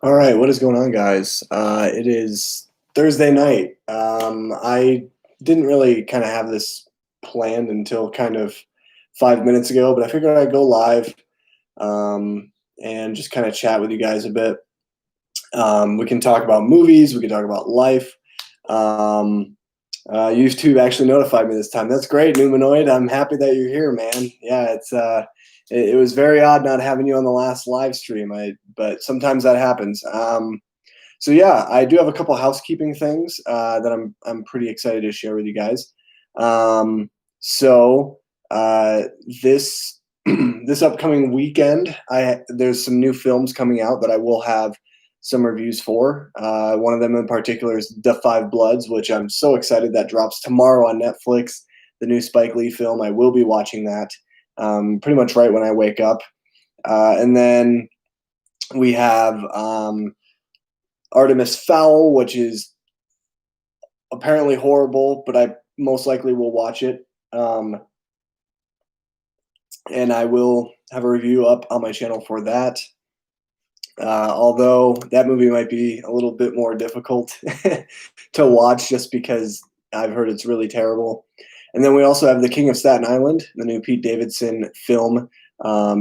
All right, what is going on, guys? It is Thursday night. I didn't really kind of have this planned until kind of 5 minutes ago, but I figured I'd go live and just kind of chat with you guys a bit. We can talk about movies, we can talk about life. Um, YouTube actually notified me this time. That's great, Numanoid. I'm happy that you're here, man. Yeah, it was very odd not having you on the last live stream. But sometimes that happens. So yeah, I do have a couple housekeeping things that I'm pretty excited to share with you guys. Um, so this this upcoming weekend, there's some new films coming out that I will have some reviews for. One of them in particular is The Five Bloods, which I'm so excited that drops tomorrow on Netflix. The new Spike Lee film. I will be watching that pretty much right when I wake up, and then we have Artemis Fowl, which is apparently horrible, but I most likely will watch it. And I will have a review up on my channel for that. Although that movie might be a little bit more difficult to watch just because I've heard it's really terrible. And then we also have The King of Staten Island, the new Pete Davidson film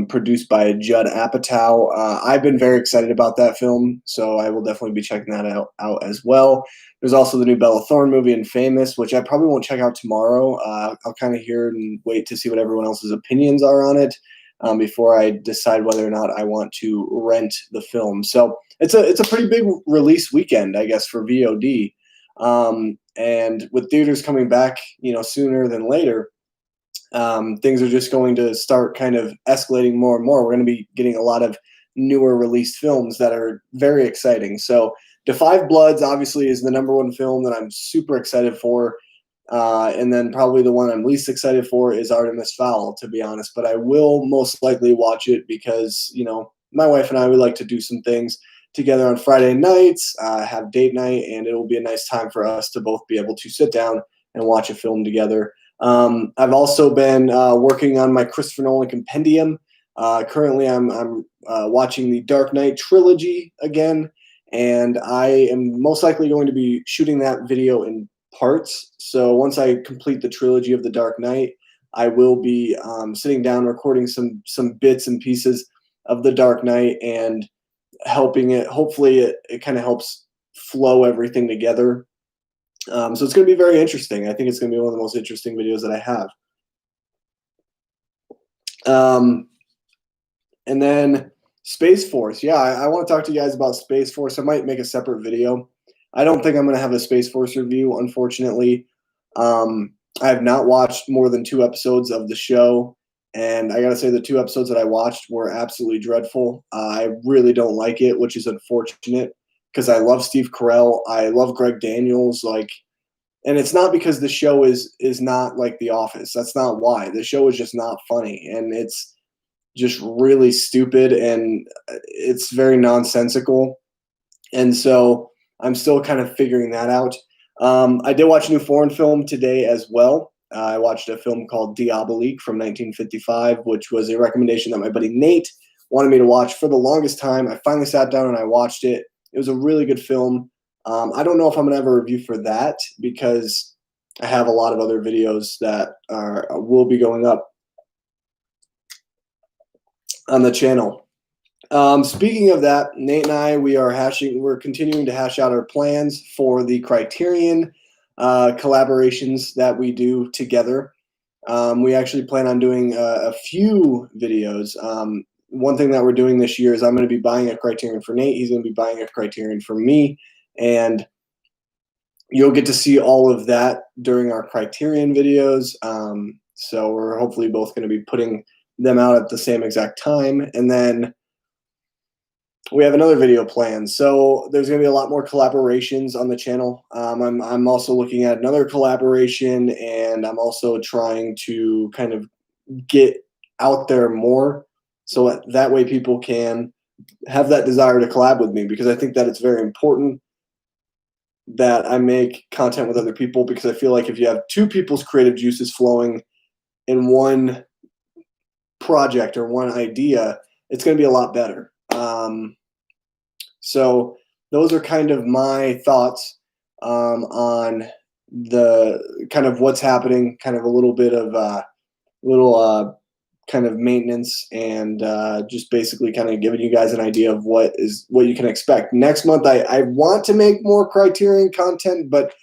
produced by Judd Apatow. I've been very excited about that film, so I will definitely be checking that out as well. There's also the new Bella Thorne movie, Infamous, which I probably won't check out tomorrow. I'll kind of hear and wait to see what everyone else's opinions are on it before I decide whether or not I want to rent the film. So it's a pretty big release weekend, I guess, for VOD. And with theaters coming back, sooner than later, things are just going to start kind of escalating more and more. We're going to be getting a lot of newer released films that are very exciting. So The Five Bloods obviously is the number one film that I'm super excited for. And then probably the one I'm least excited for is Artemis Fowl, to be honest. But I will most likely watch it because, my wife and I would like to do some things together on Friday nights, have date night, and it will be a nice time for us to both be able to sit down and watch a film together. I've also been working on my Christopher Nolan compendium. Currently, I'm watching the Dark Knight trilogy again, and I am most likely going to be shooting that video in parts. So once I complete the trilogy of the Dark Knight, I will be sitting down recording some bits and pieces of the Dark Knight and helping it. Hopefully, it kind of helps flow everything together. So it's going to be very interesting. I think it's going to be one of the most interesting videos that I have. And then Spaceforce. Yeah, I want to talk to you guys about Spaceforce. I might make a separate video. I don't think I'm going to have a Spaceforce review, unfortunately. I have not watched more than 2 episodes of the show, and I got to say the 2 episodes that I watched were absolutely dreadful. I really don't like it, which is unfortunate because I love Steve Carell. I love Greg Daniels. And it's not because the show is not like The Office. That's not why. The show is just not funny, and it's just really stupid, and it's very nonsensical. And so I'm still kind of figuring that out. I did watch a new foreign film today as well. I watched a film called Diabolique from 1955, which was a recommendation that my buddy Nate wanted me to watch for the longest time. I finally sat down and I watched it. It was a really good film. I don't know if I'm going to have a review for that because I have a lot of other videos that will be going up on the channel. Speaking of that, Nate and I, we're continuing to hash out our plans for the Criterion collaborations that we do together. We actually plan on doing a few videos. One thing that we're doing this year is I'm going to be buying a Criterion for Nate. He's going to be buying a Criterion for me. And you'll get to see all of that during our Criterion videos. So we're hopefully both going to be putting them out at the same exact time. And then we have another video planned. So there's going to be a lot more collaborations on the channel. I'm also looking at another collaboration, and I'm also trying to kind of get out there more so that way people can have that desire to collab with me, because I think that it's very important that I make content with other people, because I feel like if you have 2 people's creative juices flowing in one project or one idea, it's going to be a lot better. So those are kind of my thoughts on the kind of what's happening, kind of a little bit of little kind of maintenance, and just basically kind of giving you guys an idea of what you can expect. Next month, I want to make more Criterion content, but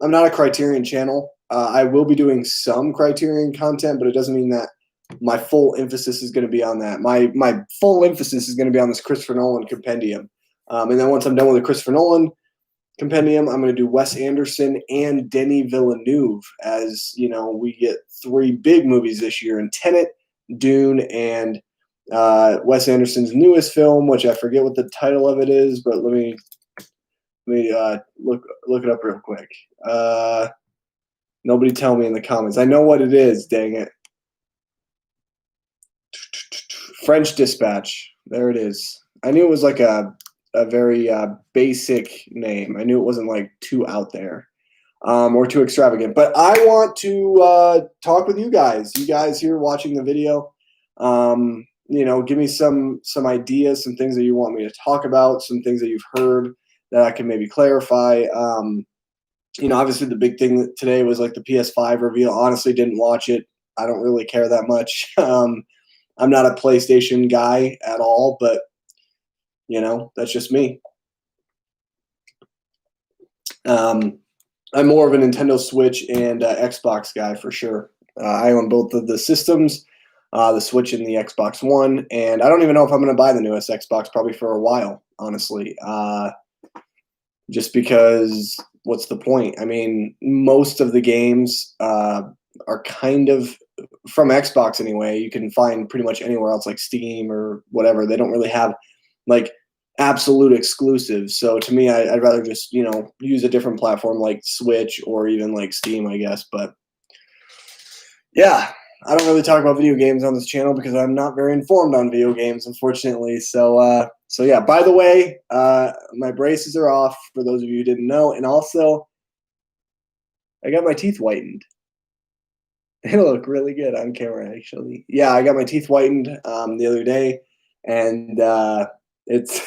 I'm not a Criterion channel. I will be doing some Criterion content, but it doesn't mean that my full emphasis is going to be on that. My full emphasis is going to be on this Christopher Nolan compendium. And then once I'm done with the Christopher Nolan compendium, I'm going to do Wes Anderson and Denis Villeneuve, as you know, we get 3 big movies this year in Tenet, Dune, and Wes Anderson's newest film, which I forget what the title of it is, but let me look it up real quick. Nobody tell me in the comments. I know what it is, dang it. French Dispatch. There it is. I knew it was like a very basic name. I knew it wasn't like too out there or too extravagant. But I want to talk with you guys. You guys here watching the video. You know, give me some ideas, some things that you want me to talk about, some things that you've heard that I can maybe clarify. You know, obviously the big thing today was like the PS5 reveal. Honestly, didn't watch it. I don't really care that much. I'm not a PlayStation guy at all, but you know, that's just me. I'm more of a Nintendo Switch and Xbox guy for sure. I own both of the systems, the Switch and the Xbox One, and I don't even know if I'm going to buy the newest Xbox probably for a while, honestly. Just because, what's the point? I mean, most of the games are kind of, from Xbox anyway, you can find pretty much anywhere else, like Steam or whatever. They don't really have like absolute exclusives. So to me, I'd rather just, you know, use a different platform like Switch or even like Steam, I guess. But yeah, I don't really talk about video games on this channel because I'm not very informed on video games, unfortunately. So yeah, by the way, my braces are off for those of you who didn't know. And also, I got my teeth whitened. They look really good on camera, actually. Yeah, I got my teeth whitened the other day, and it's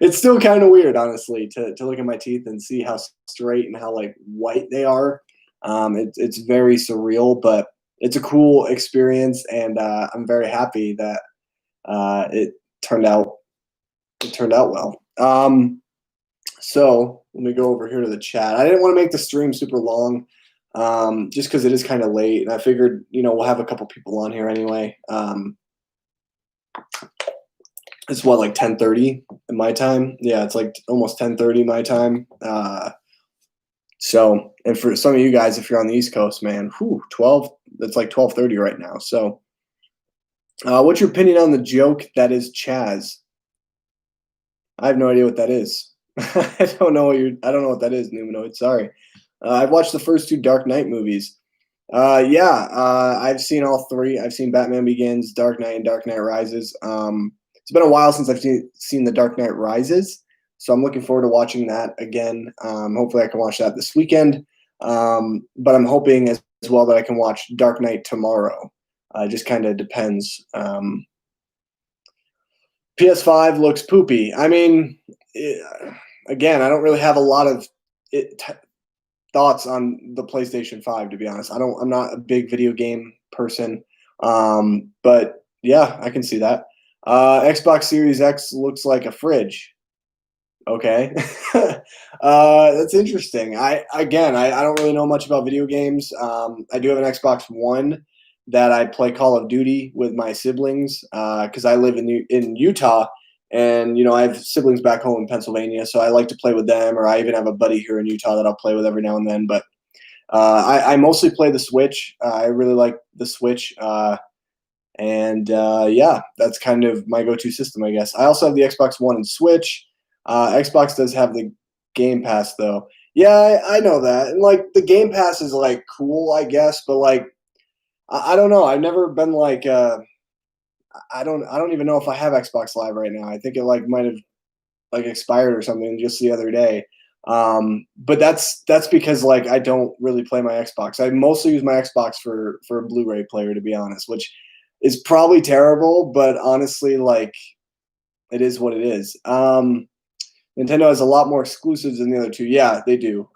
it's still kind of weird, honestly, to look at my teeth and see how straight and how like white they are. It's very surreal, but it's a cool experience, and I'm very happy that it turned out well. So let me go over here to the chat. I didn't want to make the stream super long, just because it is kind of late, and I figured, you know, we'll have a couple people on here anyway. It's what, like 10:30 in my time? Yeah, it's like almost 10:30 my time. So, and for some of you guys, if you're on the East Coast, man, 12, it's like 12:30 right now. So, what's your opinion on the joke that is Chaz? I have no idea what that is. I don't know what that is, Numenoid. Sorry. I've watched the first 2 Dark Knight movies. Yeah, I've seen all 3. I've seen Batman Begins, Dark Knight, and Dark Knight Rises. It's been a while since I've seen The Dark Knight Rises, so I'm looking forward to watching that again. Hopefully I can watch that this weekend. But I'm hoping as well that I can watch Dark Knight tomorrow. It just kind of depends. PS5 looks poopy. I mean, again, I don't really have a lot of thoughts on the PlayStation 5, to be honest. I'm not a big video game person. But yeah, I can see that. Xbox Series X looks like a fridge. Okay. That's interesting. I don't really know much about video games. I do have an Xbox One that I play Call of Duty with my siblings, because I live in Utah, and you know, I have siblings back home in Pennsylvania, so I like to play with them, or I even have a buddy here in Utah that I'll play with every now and then. But I mostly play the Switch. I really like the Switch. And yeah, that's kind of my go-to system, I guess. I also have the Xbox One and Switch. Xbox does have the Game Pass, though. Yeah, I know that. And like the Game Pass is like cool, I guess, but like I don't know. I've never been like I don't even know if I have Xbox Live right now. I think it like might have like expired or something just the other day. But that's because like I don't really play my Xbox. I mostly use my Xbox for a Blu-ray player, to be honest, which is probably terrible, but honestly, like, it is what it is. Nintendo has a lot more exclusives than the other two. Yeah, they do.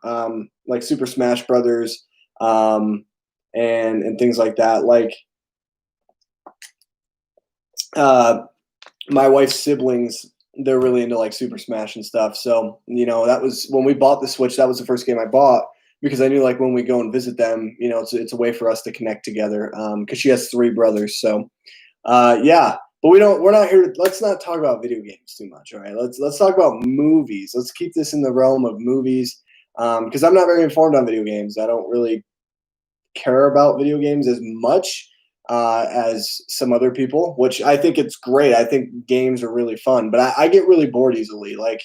Like Super Smash Brothers, and things like that. Like uh, my wife's siblings, they're really into like Super Smash and stuff. So, that was when we bought the Switch, that was the first game I bought because I knew like when we go and visit them, it's a way for us to connect together. Cause she has three brothers. So, yeah, but we're not here. Let's not talk about video games too much. All right. Let's talk about movies. Let's keep this in the realm of movies. Cause I'm not very informed on video games. I don't really care about video games as much as some other people, which I think it's great. I think games are really fun, but I get really bored easily. Like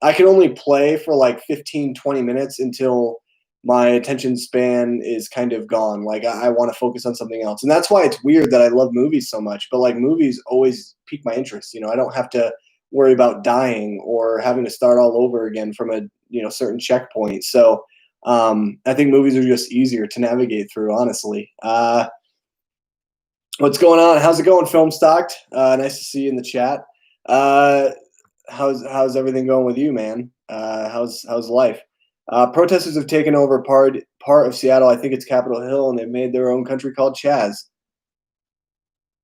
I can only play for like 15, 20 minutes until my attention span is kind of gone. Like I want to focus on something else. And that's why it's weird that I love movies so much, but like movies always pique my interest. I don't have to worry about dying or having to start all over again from a, certain checkpoint. So, I think movies are just easier to navigate through, honestly. What's going on? How's it going, Film Stocked? Nice to see you in the chat. How's everything going with you, man? How's life? Protesters have taken over part of Seattle. I think it's Capitol Hill, and they've made their own country called Chaz.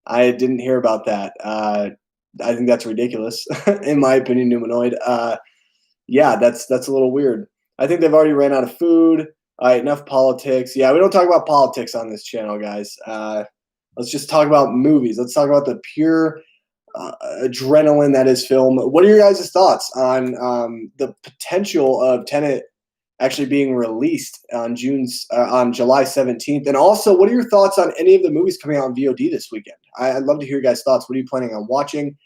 I didn't hear about that. I think that's ridiculous, in my opinion, Numanoid. Yeah, that's a little weird. I think they've already ran out of food. All right, enough politics. Yeah, we don't talk about politics on this channel, guys. Let's just talk about movies. Let's talk about the pure adrenaline that is film. What are your guys' thoughts on the potential of Tenet actually being released on July 17th? And also, what are your thoughts on any of the movies coming out on VOD this weekend? I'd love to hear your guys' thoughts. What are you planning on watching?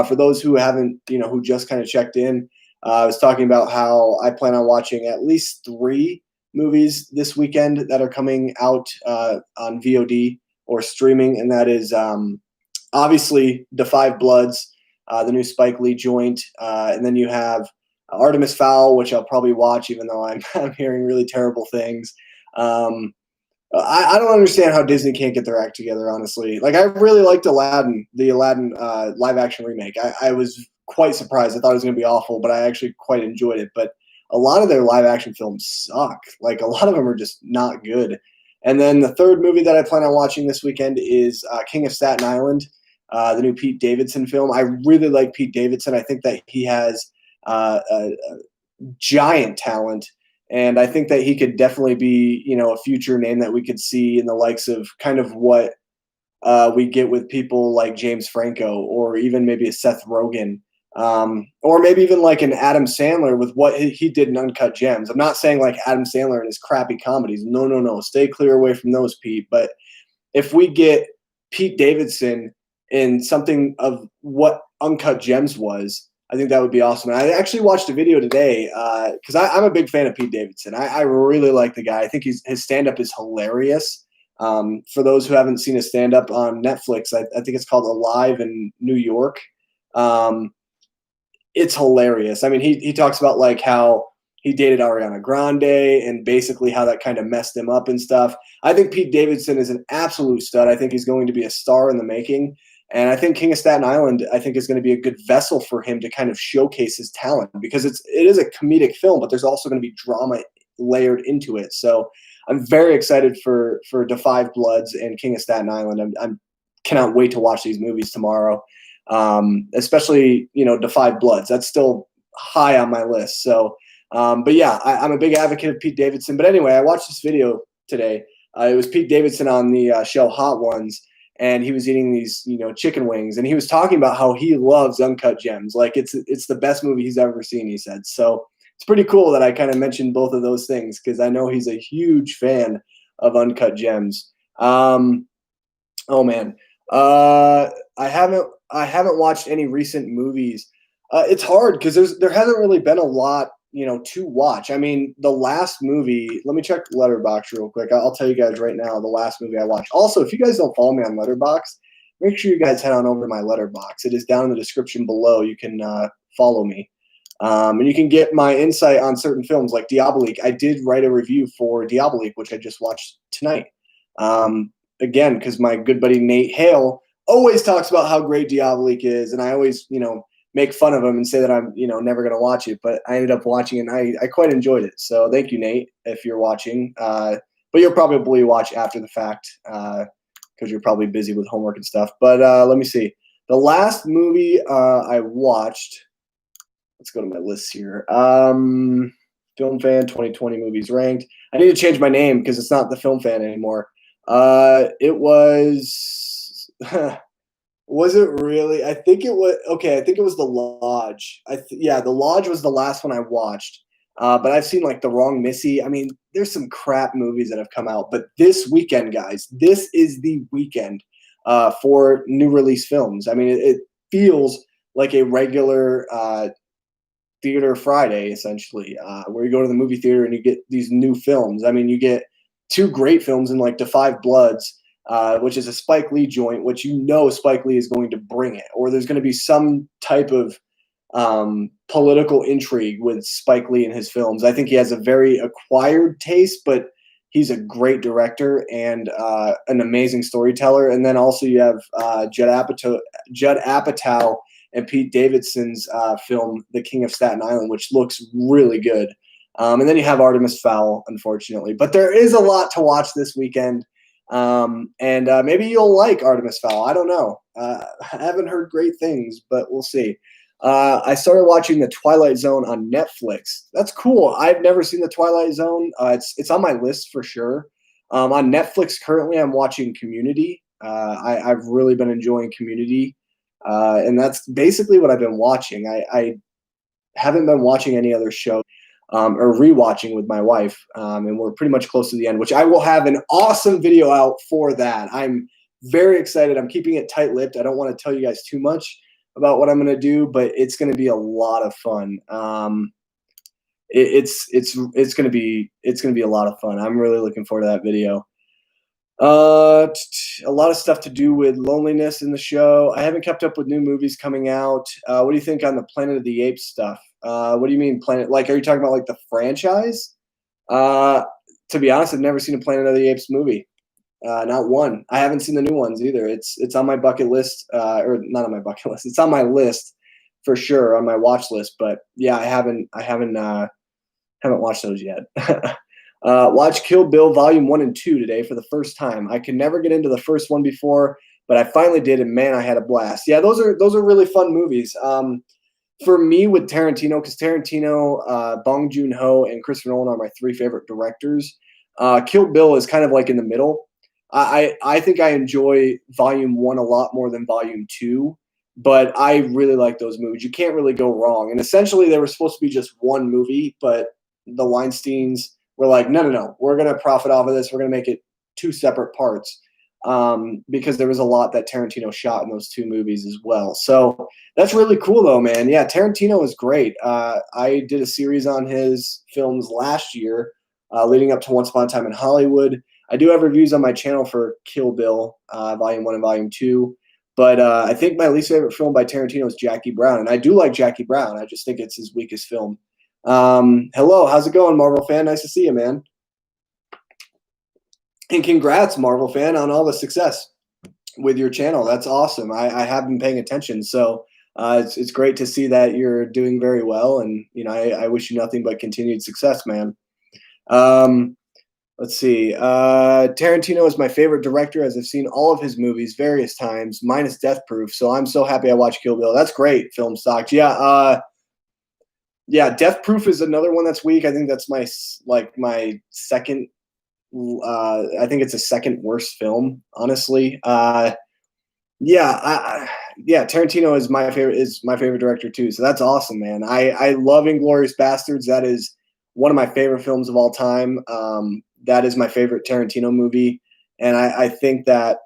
For those who haven't, who just kind of checked in, I was talking about how I plan on watching at least 3 movies this weekend that are coming out on VOD or streaming, and that is obviously The Five Bloods, the new Spike Lee joint, and then you have Artemis Fowl, which I'll probably watch, even though I'm hearing really terrible things. I don't understand how Disney can't get their act together, honestly. Like, I really liked Aladdin, the Aladdin live-action remake. I was quite surprised. I thought it was going to be awful, but I actually quite enjoyed it. But a lot of their live-action films suck. Like, a lot of them are just not good. And then the third movie that I plan on watching this weekend is King of Staten Island, the new Pete Davidson film. I really like Pete Davidson. I think that he has a giant talent. And I think that he could definitely be, a future name that we could see in the likes of kind of what we get with people like James Franco, or even maybe a Seth Rogen, or maybe even like an Adam Sandler with what he did in Uncut Gems. I'm not saying like Adam Sandler and his crappy comedies. No. Stay clear away from those, Pete. But if we get Pete Davidson in something of what Uncut Gems was, I think that would be awesome. And I actually watched a video today because I'm a big fan of Pete Davidson. I really like the guy. I think his stand-up is hilarious. For those who haven't seen his stand-up on Netflix, I think it's called Alive in New York. It's hilarious. I mean, he talks about like how he dated Ariana Grande and basically how that kind of messed him up and stuff. I think Pete Davidson is an absolute stud. I think he's going to be a star in the making. And I think King of Staten Island, I think, is going to be a good vessel for him to kind of showcase his talent, because it is a comedic film, but there's also going to be drama layered into it. So I'm very excited for The Five Bloods and King of Staten Island. I cannot wait to watch these movies tomorrow, especially, The Five Bloods. That's still high on my list. So, but yeah, I'm a big advocate of Pete Davidson. But anyway, I watched this video today. It was Pete Davidson on the show Hot Ones. And he was eating these, chicken wings, and he was talking about how he loves Uncut Gems. Like it's the best movie he's ever seen, he said. So it's pretty cool that I kind of mentioned both of those things, because I know he's a huge fan of Uncut Gems. Oh man, I haven't watched any recent movies. It's hard because there hasn't really been a lot, to watch. I mean, the last movie, let me check Letterboxd real quick. I'll tell you guys right now the last movie I watched. Also, if you guys don't follow me on Letterboxd, make sure you guys head on over to my Letterboxd. It is down in the description below. You can follow me. And you can get my insight on certain films like Diabolique. I did write a review for Diabolique, which I just watched tonight. Again, because my good buddy Nate Hale always talks about how great Diabolique is, and I always, make fun of him and say that I'm, never going to watch it, but I ended up watching it, and I quite enjoyed it. So thank you, Nate, if you're watching. But you'll probably watch after the fact because you're probably busy with homework and stuff. But let me see. The last movie I watched, let's go to my list here. Film Fan 2020 movies ranked. I need to change my name because it's not the Film Fan anymore. It was was it really? I think it was okay. I think it was The Lodge. Yeah, The Lodge was the last one I watched. But I've seen like The Wrong Missy. I mean, there's some crap movies that have come out, but this weekend, guys, this is the weekend for new release films. I mean, it feels like a regular Theater Friday, essentially, where you go to the movie theater and you get these new films. I mean, you get two great films in like Da 5 Bloods, which is a Spike Lee joint, which Spike Lee is going to bring it, or there's going to be some type of political intrigue with Spike Lee in his films. I think he has a very acquired taste, but he's a great director and an amazing storyteller. And then also you have Judd Apatow and Pete Davidson's film, The King of Staten Island, which looks really good. And then you have Artemis Fowl, unfortunately. But there is a lot to watch this weekend. And maybe you'll like Artemis Fowl. I don't know. I haven't heard great things, but we'll see. I started watching The Twilight Zone on Netflix. That's cool. I've never seen The Twilight Zone. It's on my list for sure. On Netflix currently, I'm watching Community. I've really been enjoying Community. And that's basically what I've been watching. I haven't been watching any other show or rewatching with my wife. And we're pretty much close to the end, which I will have an awesome video out for that. I'm very excited. I'm keeping it tight-lipped. I don't want to tell you guys too much about what I'm going to do, but it's going to be a lot of fun. It's going to be a lot of fun. I'm really looking forward to that video. A lot of stuff to do with loneliness in the show. I haven't kept up with new movies coming out. What do you think on the Planet of the Apes stuff? What do you mean Planet? Like, are you talking about like the franchise? To be honest, I've never seen a Planet of the Apes movie. Not one. I haven't seen the new ones either. It's on my bucket list, or not on my bucket list. It's on my list for sure, on my watch list. But yeah, I haven't watched those yet. Watch Kill Bill Volume 1 and 2 today for the first time. I could never get into the first one before, but I finally did, and man, I had a blast. Yeah, those are really fun movies. For me with Tarantino, because Tarantino, Bong Joon-ho, and Christopher Nolan are my three favorite directors. Kill Bill is kind of like in the middle. I think I enjoy Volume 1 a lot more than Volume 2, but I really like those movies. You can't really go wrong. And essentially, they were supposed to be just one movie, but the Weinsteins were like, no, we're going to profit off of this. We're going to make it two separate parts because there was a lot that Tarantino shot in those two movies as well. So that's really cool, though, man. Yeah, Tarantino is great. I did a series on his films last year leading up to Once Upon a Time in Hollywood. I do have reviews on my channel for Kill Bill, Volume 1 and Volume 2. But I think my least favorite film by Tarantino is Jackie Brown. And I do like Jackie Brown. I just think it's his weakest film. Hello, how's it going, Marvel fan? Nice to see you, man. And congrats, Marvel fan, on all the success with your channel. That's awesome. I have been paying attention. So it's great to see that you're doing very well. And, I wish you nothing but continued success, man. Let's see. Tarantino is my favorite director, as I've seen all of his movies various times, minus Death Proof. So I'm so happy I watched Kill Bill. That's great, Film Stock. Yeah. Yeah, Death Proof is another one that's weak. I think that's my second. I think it's a second worst film, honestly. Tarantino is my favorite director too. So that's awesome, man. I love Inglourious Bastards. That is one of my favorite films of all time. That is my favorite Tarantino movie, and I think that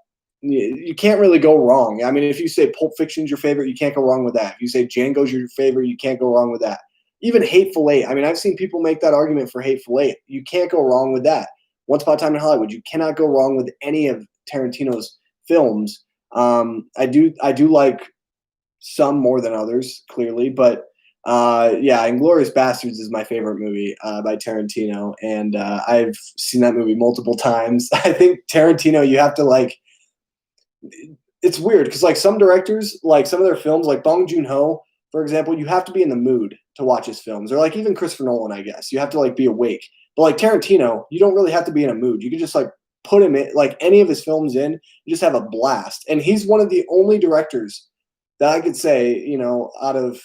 you can't really go wrong. I mean, if you say Pulp Fiction's your favorite, you can't go wrong with that. If you say Django's your favorite, you can't go wrong with that. Even Hateful Eight. I mean, I've seen people make that argument for Hateful Eight. You can't go wrong with that. Once Upon a Time in Hollywood. You cannot go wrong with any of Tarantino's films. I do like some more than others, clearly, but Inglourious Bastards is my favorite movie by Tarantino, and I've seen that movie multiple times. I think Tarantino, you have to it's weird because some directors, some of their films, like Bong Joon-ho, for example, you have to be in the mood to watch his films, or like even Christopher Nolan, I guess you have to like be awake. But like Tarantino, you don't really have to be in a mood. You can just like put him in like any of his films in, you just have a blast. And he's one of the only directors that I could say, out of,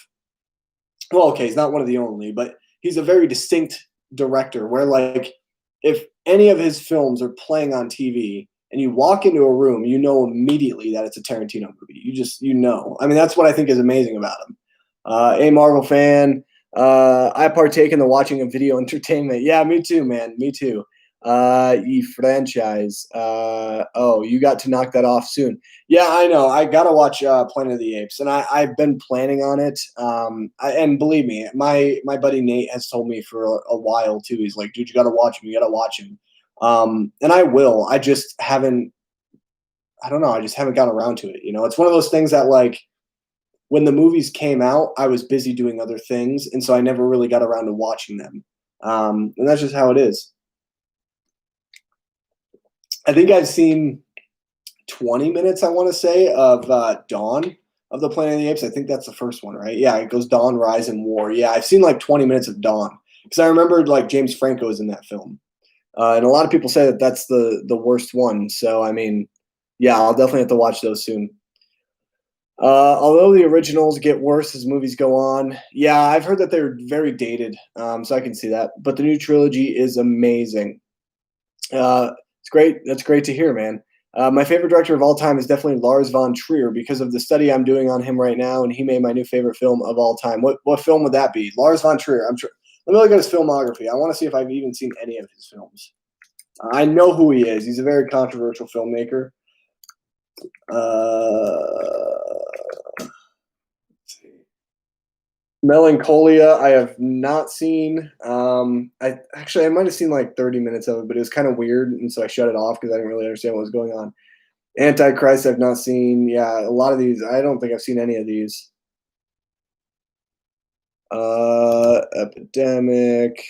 well, okay, he's not one of the only, but he's a very distinct director where like if any of his films are playing on TV and you walk into a room, you know immediately that it's a Tarantino movie. I mean, that's what I think is amazing about him. A Marvel fan. I partake in the watching of video entertainment. Yeah, me too, man. Me too. Ye franchise. Oh, you got to knock that off soon. Yeah, I know. I gotta watch Planet of the Apes, and I've been planning on it. And believe me, my buddy Nate has told me for a while too. He's like, dude, you gotta watch him. You gotta watch him. And I will. I just haven't. I don't know. I just haven't gotten around to it. It's one of those things that like when the movies came out, I was busy doing other things, and so I never really got around to watching them. And that's just how it is. I think I've seen 20 minutes, I want to say, of Dawn of the Planet of the Apes. I think that's the first one, right? Yeah, it goes Dawn, Rise, and War. Yeah, I've seen like 20 minutes of Dawn because I remembered like James Franco is in that film. And a lot of people say that that's the worst one. So, I mean, yeah, I'll definitely have to watch those soon. Although the originals get worse as movies go on, yeah, I've heard that they're very dated, so I can see that. But the new trilogy is amazing. It's great. That's great to hear, man. My favorite director of all time is definitely Lars Von Trier because of the study I'm doing on him right now, and he made my new favorite film of all time. What film would that be? Lars Von Trier. Let me look at his filmography. I want to see if I've even seen any of his films. I know who he is. He's a very controversial filmmaker. Melancholia, I have not seen. I might have seen like 30 minutes of it, but it was kind of weird, and so I shut it off because I didn't really understand what was going on. Antichrist, I've not seen. Yeah, a lot of these, I don't think I've seen any of these. Epidemic.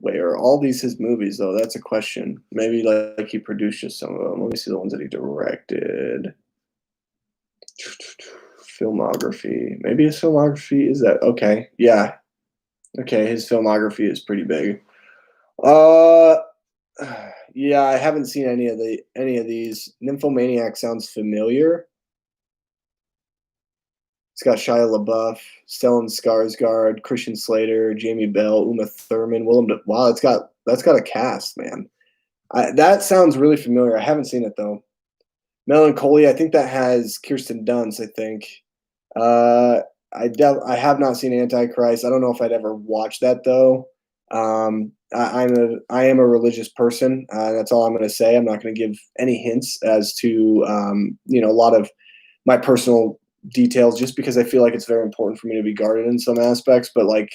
Wait, are all these his movies though? That's a question. Maybe like he produced just some of them. Let me see the ones that he directed. Filmography. Maybe his filmography is that okay? Yeah. Okay, his filmography is pretty big. Yeah, I haven't seen any of these. Nymphomaniac sounds familiar. It's got Shia LaBeouf, Stellan Skarsgård, Christian Slater, Jamie Bell, Uma Thurman, Wow, that's got a cast, man. That sounds really familiar. I haven't seen it though. Melancholia, I think that has Kirsten Dunst. I think. I have not seen Antichrist. I don't know if I'd ever watch that though. I am a religious person. That's all I'm going to say. I'm not going to give any hints as to a lot of my personal details, just because I feel like it's very important for me to be guarded in some aspects. But like,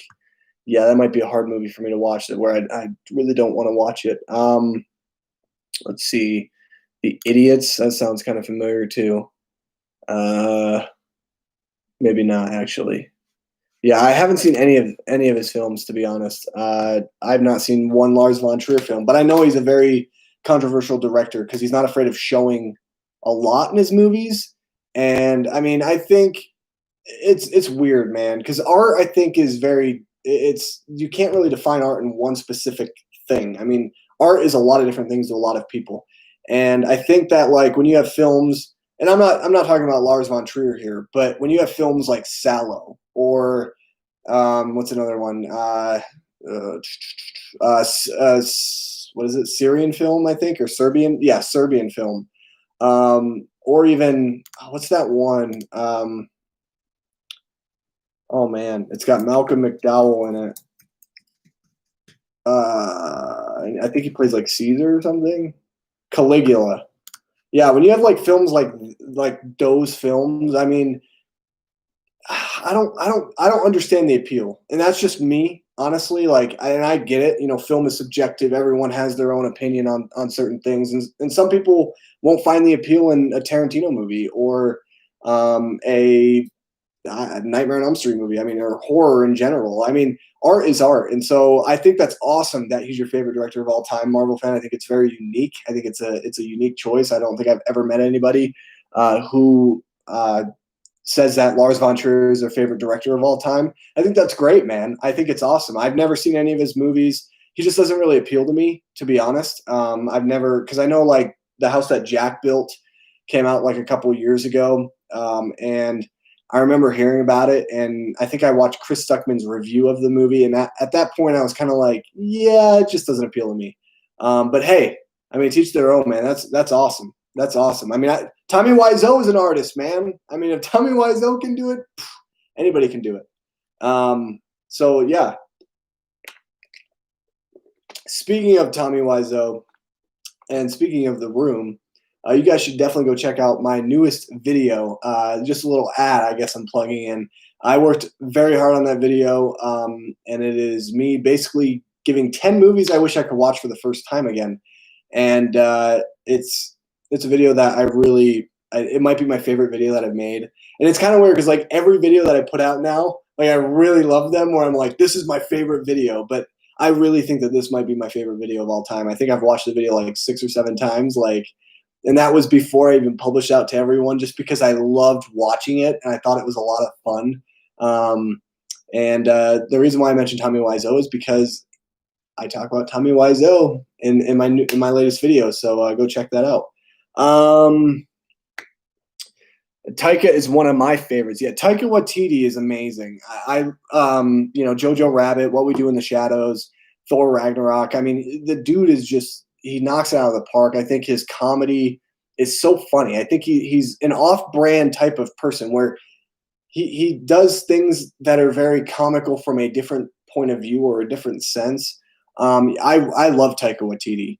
yeah, that might be a hard movie for me to watch. Where I really don't want to watch it. Let's see, The Idiots. That sounds kind of familiar too. Maybe not actually. Yeah, I haven't seen any of his films, to be honest. I've not seen one Lars Von Trier film, but I know he's a very controversial director because he's not afraid of showing a lot in his movies. And I mean, I think it's weird, man, because art, I think, is you can't really define art in one specific thing. I mean, art is a lot of different things to a lot of people, and I think that like when you have films, and I'm not talking about Lars Von Trier here, but when you have films like Sallow or what's another one? What is it? Syrian film, I think, or Serbian? Yeah, Serbian film. Or even what's that one? Oh man, it's got Malcolm McDowell in it. I think he plays like Caesar or something. Caligula. Yeah, when you have like films like those films, I mean, I don't understand the appeal, and that's just me, honestly. Like, and I get it. Film is subjective. Everyone has their own opinion on certain things, and some people won't find the appeal in a Tarantino movie or a Nightmare on Elm Street movie. I mean, or horror in general. I mean, art is art, and so I think that's awesome that he's your favorite director of all time, Marvel fan. I think it's very unique. I think it's a unique choice. I don't think I've ever met anybody who says that Lars Von Trier is their favorite director of all time. I think that's great, man. I think it's awesome. I've never seen any of his movies. He just doesn't really appeal to me, to be honest. I've never, because I know like The House That Jack Built came out like a couple years ago, and I remember hearing about it, and I think I watched Chris Stuckman's review of the movie, and at that point I was kind of like, yeah, it just doesn't appeal to me. But hey, I mean, teach their own, man. That's awesome. That's awesome. I mean, Tommy Wiseau is an artist, man. I mean, if Tommy Wiseau can do it, anybody can do it. So yeah. Speaking of Tommy Wiseau, and speaking of The Room, you guys should definitely go check out my newest video. Just a little ad, I guess I'm plugging in. I worked very hard on that video, and it is me basically giving 10 movies I wish I could watch for the first time again. And it's a video that it might be my favorite video that I've made. And it's kind of weird because like every video that I put out now, like I really love them where I'm like, this is my favorite video. But I really think that this might be my favorite video of all time. I think I've watched the video like 6 or 7 times. And that was before I even published out to everyone, just because I loved watching it and I thought it was a lot of fun. The reason why I mentioned Tommy Wiseau is because I talk about Tommy Wiseau in my latest video. So go check that out. Taika is one of my favorites. Yeah, Taika Waititi is amazing. Jojo Rabbit, What We Do in the Shadows, Thor Ragnarok. I mean, the dude is just, he knocks it out of the park. I think his comedy is so funny. I think he's an off-brand type of person where he does things that are very comical from a different point of view or a different sense. I love Taika Waititi.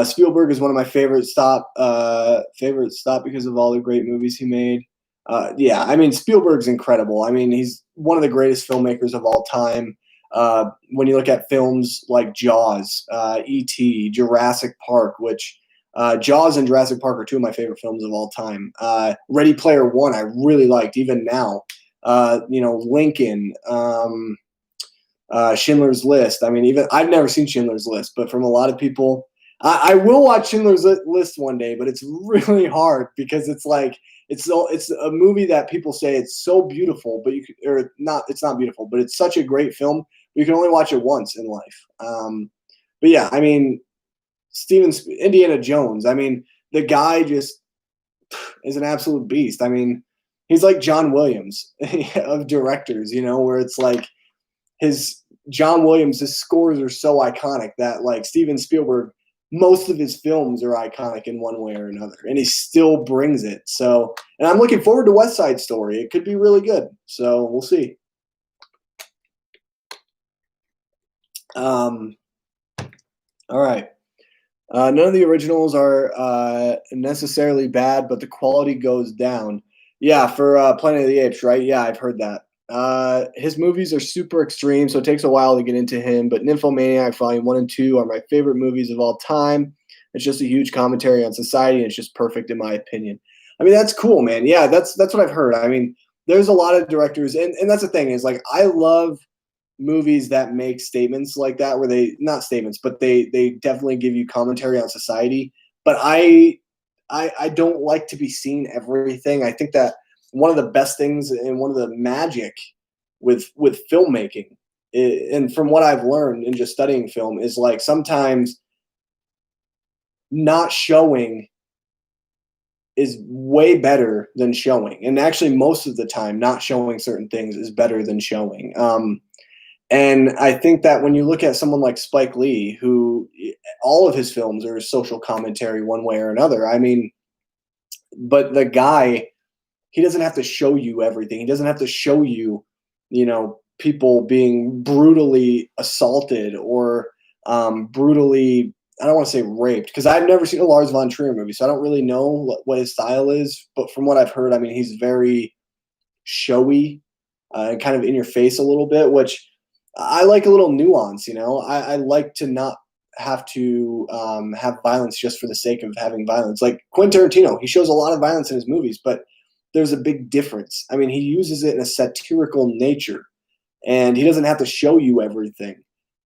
Spielberg is one of my favorite stop because of all the great movies he made. Yeah, I mean, Spielberg's incredible. I mean, he's one of the greatest filmmakers of all time. When you look at films like Jaws, E.T., Jurassic Park, which Jaws and Jurassic Park are two of my favorite films of all time. Ready Player One, I really liked, even now. Lincoln, Schindler's List. I mean, even I've never seen Schindler's List, but from a lot of people, I will watch Schindler's List one day, but it's really hard because it's like it's a movie that people say it's so beautiful, but it's not beautiful, but it's such a great film. You can only watch it once in life. But yeah, I mean, Indiana Jones. I mean, the guy just is an absolute beast. I mean, he's like John Williams of directors, where it's like his scores are so iconic that like Steven Spielberg, most of his films are iconic in one way or another, and he still brings it. So, and I'm looking forward to West Side Story. It could be really good. So we'll see. All right. None of the originals are necessarily bad, but the quality goes down. Yeah, for Planet of the Apes, right? Yeah, I've heard that. His movies are super extreme, so it takes a while to get into him. But Nymphomaniac Volume 1 and 2 are my favorite movies of all time. It's just a huge commentary on society, and it's just perfect in my opinion. I mean, that's cool, man. Yeah, that's what I've heard. I mean, there's a lot of directors, and that's the thing is like I love movies that make statements like that, where they not statements, but they definitely give you commentary on society. But I don't like to be seen everything. I think that one of the best things and one of the magic with filmmaking, and from what I've learned in just studying film, is like sometimes not showing is way better than showing. And actually most of the time not showing certain things is better than showing. And I think that when you look at someone like Spike Lee, who all of his films are social commentary one way or another, I mean, but the guy, he doesn't have to show you everything. He doesn't have to show you, people being brutally assaulted or brutally, I don't want to say raped, because I've never seen a Lars Von Trier movie, so I don't really know what his style is. But from what I've heard, I mean, he's very showy and kind of in your face a little bit, which I like a little nuance, I like to not have to have violence just for the sake of having violence. Like Quentin Tarantino, he shows a lot of violence in his movies, but there's a big difference. I mean, he uses it in a satirical nature, and he doesn't have to show you everything.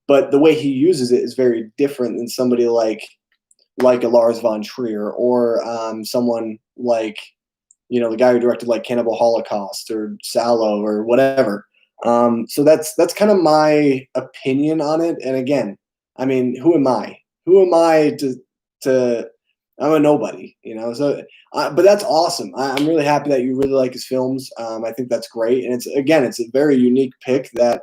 But the way he uses it is very different than somebody like a Lars Von Trier or someone like the guy who directed like Cannibal Holocaust or Sallow or whatever. So that's kind of my opinion on it. And again, I mean, who am I? Who am I to I'm a nobody, So, but that's awesome. I'm really happy that you really like his films. I think that's great, and it's a very unique pick that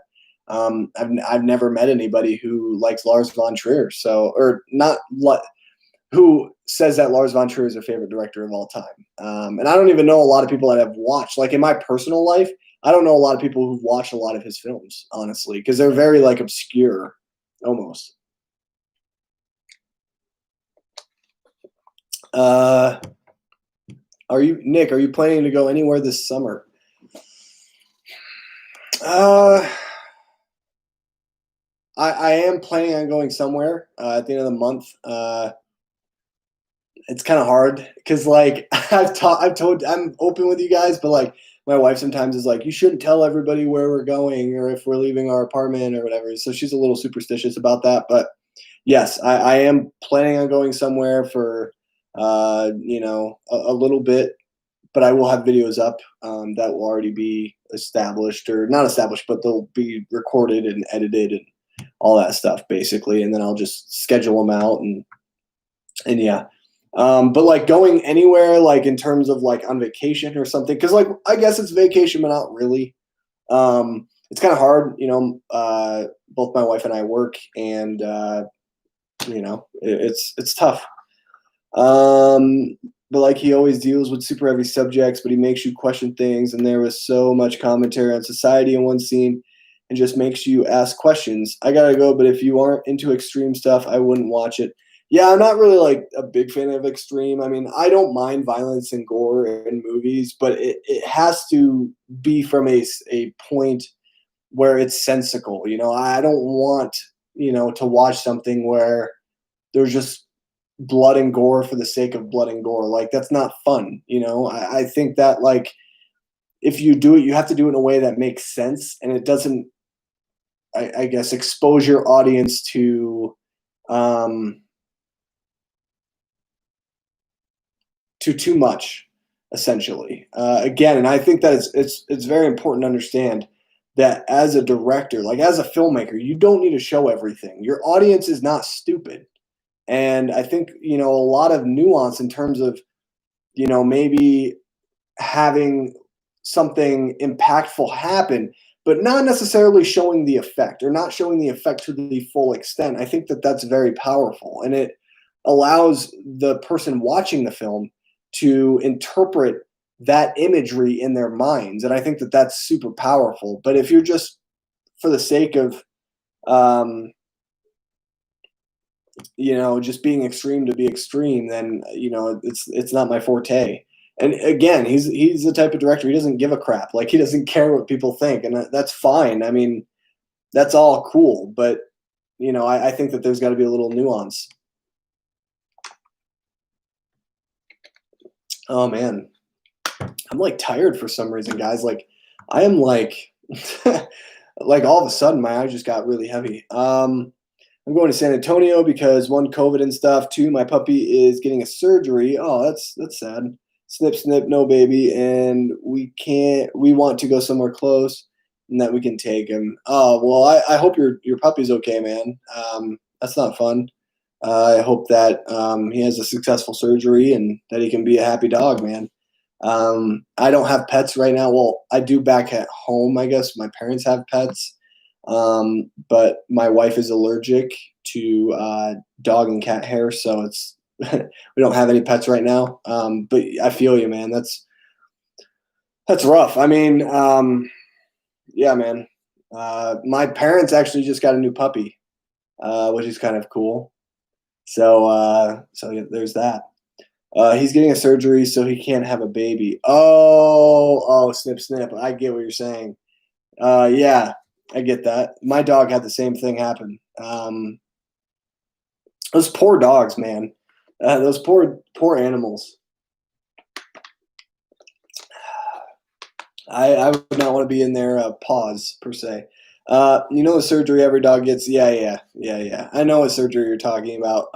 I've never met anybody who likes Lars Von Trier. So, or not who says that Lars Von Trier is their favorite director of all time. And I don't even know a lot of people that have watched, like in my personal life, I don't know a lot of people who've watched a lot of his films, honestly, because they're very like obscure almost. Are you planning to go anywhere this summer? I am planning on going somewhere at the end of the month. It's kind of hard because like I'm open with you guys, but like my wife sometimes is like, you shouldn't tell everybody where we're going or if we're leaving our apartment or whatever. So she's a little superstitious about that. But yes, I am planning on going somewhere for a little bit, but I will have videos up that will already be established or not established, but they'll be recorded and edited and all that stuff basically. And then I'll just schedule them out and yeah. But like going anywhere, like in terms of like on vacation or something, because like I guess it's vacation, but not really. It's kind of hard, both my wife and I work, and it's tough. But like he always deals with super heavy subjects, but he makes you question things. And there was so much commentary on society in one scene, and just makes you ask questions. I gotta go, but if you aren't into extreme stuff, I wouldn't watch it. Yeah, I'm not really like a big fan of extreme. I mean, I don't mind violence and gore in movies, but it has to be from a point where it's sensical. I don't want, to watch something where there's just blood and gore for the sake of blood and gore. Like that's not fun. I think that like if you do it, you have to do it in a way that makes sense and it doesn't, I guess, expose your audience to too much, essentially. Again, and I think that it's very important to understand that as a director, like as a filmmaker, you don't need to show everything. Your audience is not stupid. And I think, a lot of nuance in terms of, maybe having something impactful happen, but not necessarily showing the effect or not showing the effect to the full extent. I think that that's very powerful and it allows the person watching the film to interpret that imagery in their minds. And I think that that's super powerful. But if you're just for the sake of, just being extreme to be extreme, then it's not my forte. And again, he's the type of director, he doesn't give a crap. Like he doesn't care what people think, and that's fine. I mean, that's all cool, but I think that there's got to be a little nuance. Oh man, I'm like tired for some reason, guys. Like I am like like all of a sudden my eyes just got really heavy. I'm going to San Antonio because one, COVID and stuff. Two, my puppy is getting a surgery. Oh, that's sad. Snip, snip, no baby, and we want to go somewhere close and that we can take him. Oh, well, I hope your puppy's okay, man. That's not fun. I hope that he has a successful surgery and that he can be a happy dog, man. I don't have pets right now. Well, I do back at home, I guess. My parents have pets. But my wife is allergic to dog and cat hair, so it's we don't have any pets right now. But I feel you, man. That's rough. I mean, yeah, man. My parents actually just got a new puppy, which is kind of cool. So yeah, there's that. He's getting a surgery, so he can't have a baby. Oh, snip, snip. I get what you're saying. Yeah, I get that. My dog had the same thing happen. Those poor dogs, man. Those poor animals. I would not want to be in their paws per se. The surgery every dog gets. Yeah. I know what surgery you're talking about.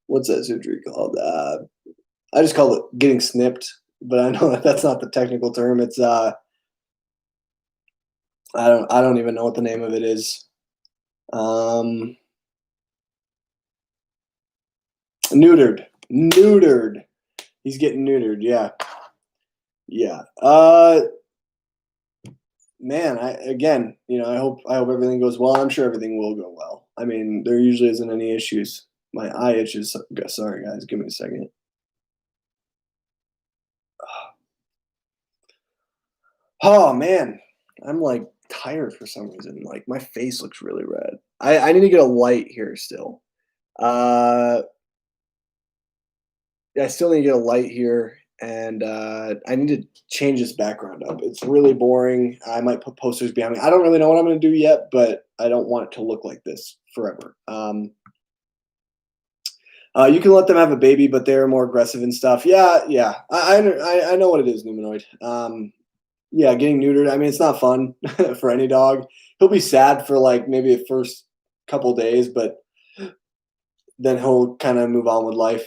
What's that surgery called? I just call it getting snipped. but I know that that's not the technical term. It's I don't even know what the name of it is. Um, neutered, neutered. He's getting neutered. Yeah, yeah. Man, I hope everything goes well. I'm sure everything will go well. I mean, there usually isn't any issues. My eye itches. Sorry, guys. Give me a second. Oh man, I'm like tired for some reason. Like my face looks really red. I need to get a light here still. Uh, I still need to get a light here, and I need to change this background up. It's really boring. I might put posters behind me. I don't really know what I'm going to do yet, but I don't want it to look like this forever. You can let them have a baby, but they're more aggressive and stuff. Yeah, yeah. I know what it is, Numenoid. Yeah, getting neutered. I mean, it's not fun for any dog. He'll be sad for like maybe the first couple days, but then he'll kind of move on with life.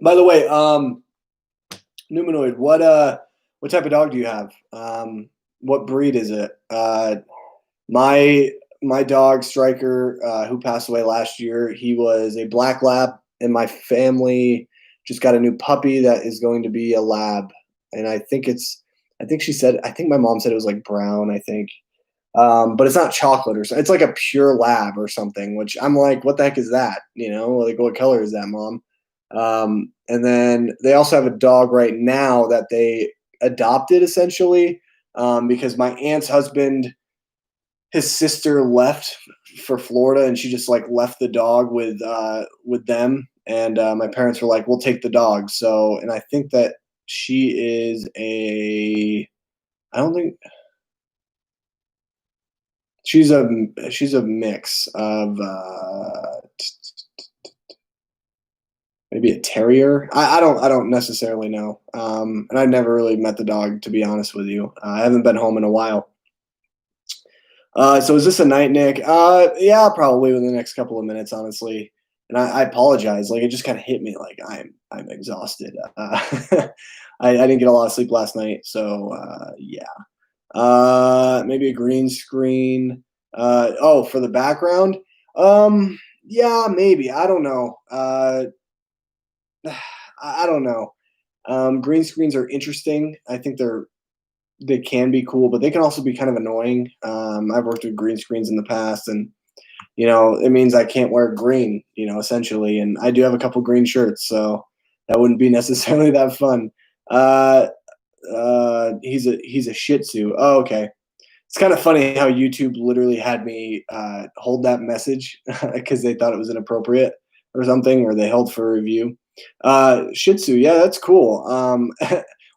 By the way, Numenoid, what type of dog do you have? What breed is it? My my dog Striker, who passed away last year, he was a black lab, and my family just got a new puppy that is going to be a lab, and I think my mom said it was like brown, I think, but it's not chocolate or something. It's like a pure lab or something. Which I'm like, what the heck is that? Like what color is that, mom? And then they also have a dog right now that they adopted essentially, because my aunt's husband, his sister left for Florida, and she just like left the dog with them. And my parents were like, "We'll take the dog." So, and I think that she is a. I don't think she's a mix of maybe a terrier. I don't necessarily know. And I never really met the dog, to be honest with you. I haven't been home in a while. So is this a night, Nick? Yeah, probably within the next couple of minutes, honestly. And I apologize. Like it just kind of hit me. Like I'm exhausted. I didn't get a lot of sleep last night, so yeah. Maybe a green screen. Oh, for the background. Yeah, maybe. I don't know. I don't know. Green screens are interesting. I think they can be cool, but they can also be kind of annoying. I've worked with green screens in the past, and it means I can't wear green, essentially. And I do have a couple green shirts, so that wouldn't be necessarily that fun. Uh, he's a Shih Tzu. Oh, okay. It's kind of funny how YouTube literally had me hold that message because they thought it was inappropriate or something, or they held for review. Shih Tzu, yeah, that's cool.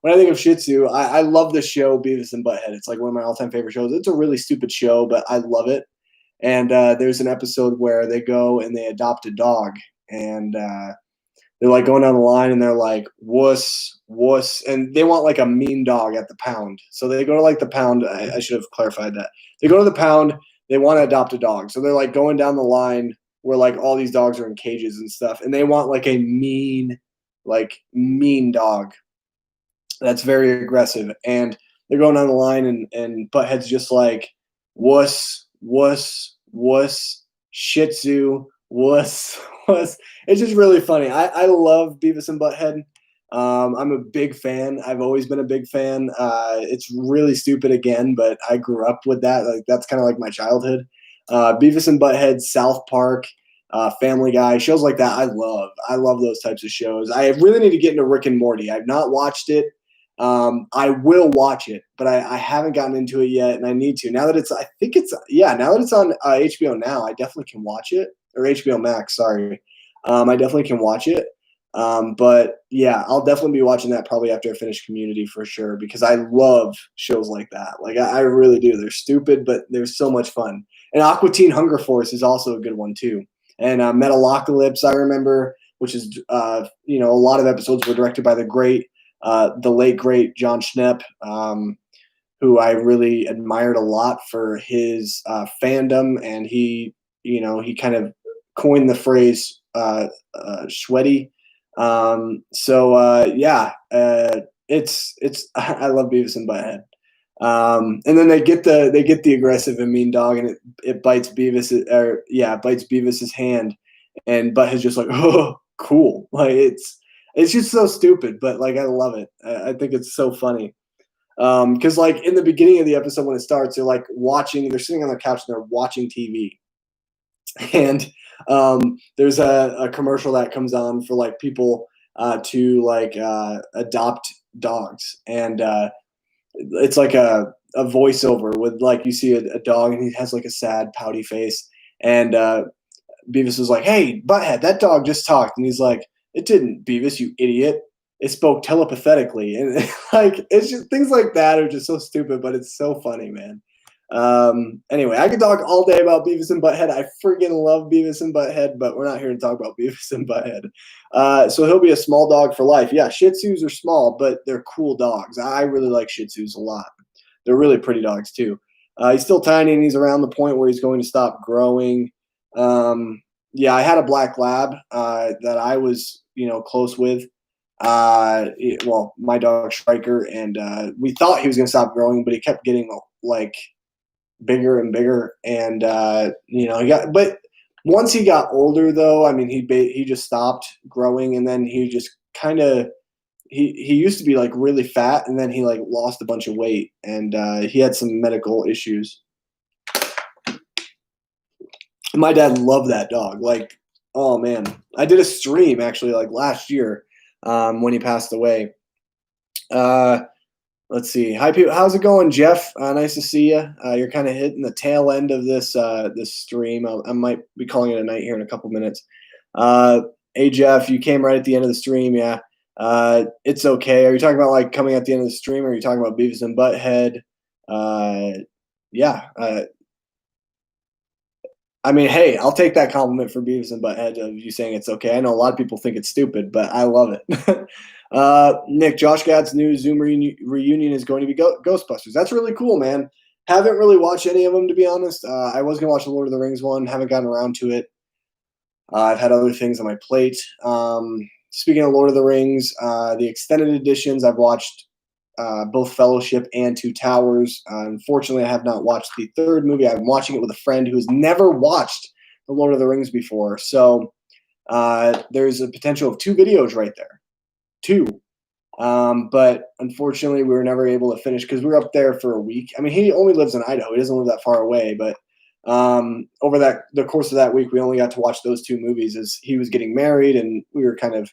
When I think of Shih Tzu, I love the show Beavis and Butthead. It's like one of my all-time favorite shows. It's a really stupid show, but I love it. And there's an episode where they go and they adopt a dog, and they're like going down the line, and they're like wuss wuss, and they want like a mean dog at the pound. So they go to like the pound. I should have clarified that. They go to the pound. They want to adopt a dog, so they're like going down the line where like all these dogs are in cages and stuff, and they want like a mean dog that's very aggressive. And they're going down the line, and Butthead's just like wuss wuss wuss, Shih Tzu wuss wuss. It's just really funny. I love Beavis and Butthead. I'm a big fan. I've always been a big fan. It's really stupid again, but I grew up with that. Like that's kind of like my childhood. Beavis and Butthead, South Park, Family Guy, shows like that. I love. I love those types of shows. I really need to get into Rick and Morty. I've not watched it. I will watch it, but I haven't gotten into it yet, and I need to. Now that I think it's, yeah, now that it's on HBO Now, I definitely can watch it, or HBO Max, sorry. I definitely can watch it. But yeah, I'll definitely be watching that probably after I finish Community for sure, because I love shows like that. Like I really do. They're stupid, but they're so much fun. And Aqua Teen Hunger Force is also a good one too. And Metalocalypse, I remember, which is a lot of episodes were directed by the late great John Schnepp, who I really admired a lot for his fandom, and he kind of coined the phrase sweaty, Yeah, it's I love Beavis and Butthead. And then they get the aggressive and mean dog, and it bites bites Beavis's hand, and Butthead's just like, oh, cool. Like it's just so stupid, but like I love it. I think it's so funny. Because like in the beginning of the episode when it starts, they're sitting on their couch and they're watching TV, and there's a commercial that comes on for like people to adopt dogs, and it's like a voiceover with like you see a dog and he has like a sad pouty face, and Beavis is like, hey Butthead, that dog just talked, and he's like, it didn't, Beavis, you idiot, it spoke telepathetically. And like it's just things like that are just so stupid, but it's so funny, man. Anyway, I could talk all day about Beavis and Butthead. I freaking love Beavis and Butthead, but we're not here to talk about Beavis and Butthead. So he'll be a small dog for life. Yeah, Shih Tzus are small, but they're cool dogs. I really like Shih Tzus a lot. They're really pretty dogs too. He's still tiny and he's around the point where he's going to stop growing. Yeah, I had a black lab that I was, close with. My dog Striker, and we thought he was going to stop growing, but he kept getting like bigger and bigger, and but once he got older though, I mean he just stopped growing, and then he just kind of he used to be like really fat, and then he like lost a bunch of weight, and he had some medical issues. My dad loved that dog, like, oh man, I did a stream actually like last year when he passed away. Let's see. Hi, people. How's it going, Jeff? Nice to see you. You're kind of hitting the tail end of this stream. I might be calling it a night here in a couple minutes. Hey, Jeff, you came right at the end of the stream. Yeah. It's okay. Are you talking about like coming at the end of the stream, or are you talking about Beavis and Butthead? Yeah. I mean, hey, I'll take that compliment for Beavis and Butthead of you saying it's okay. I know a lot of people think it's stupid, but I love it. Nick, Josh Gad's new Zoom reunion is going to be Ghostbusters. That's really cool, man. Haven't really watched any of them, to be honest. I was going to watch the Lord of the Rings one. Haven't gotten around to it. I've had other things on my plate. Speaking of Lord of the Rings, the extended editions, I've watched both Fellowship and Two Towers. Unfortunately, I have not watched the third movie. I'm watching it with a friend who has never watched the Lord of the Rings before. So there's a potential of 2 videos right there. 2. But unfortunately, we were never able to finish because we were up there for a week. I mean, he only lives in Idaho. He doesn't live that far away. But over the course of that week, we only got to watch those 2 movies as he was getting married, and we were kind of,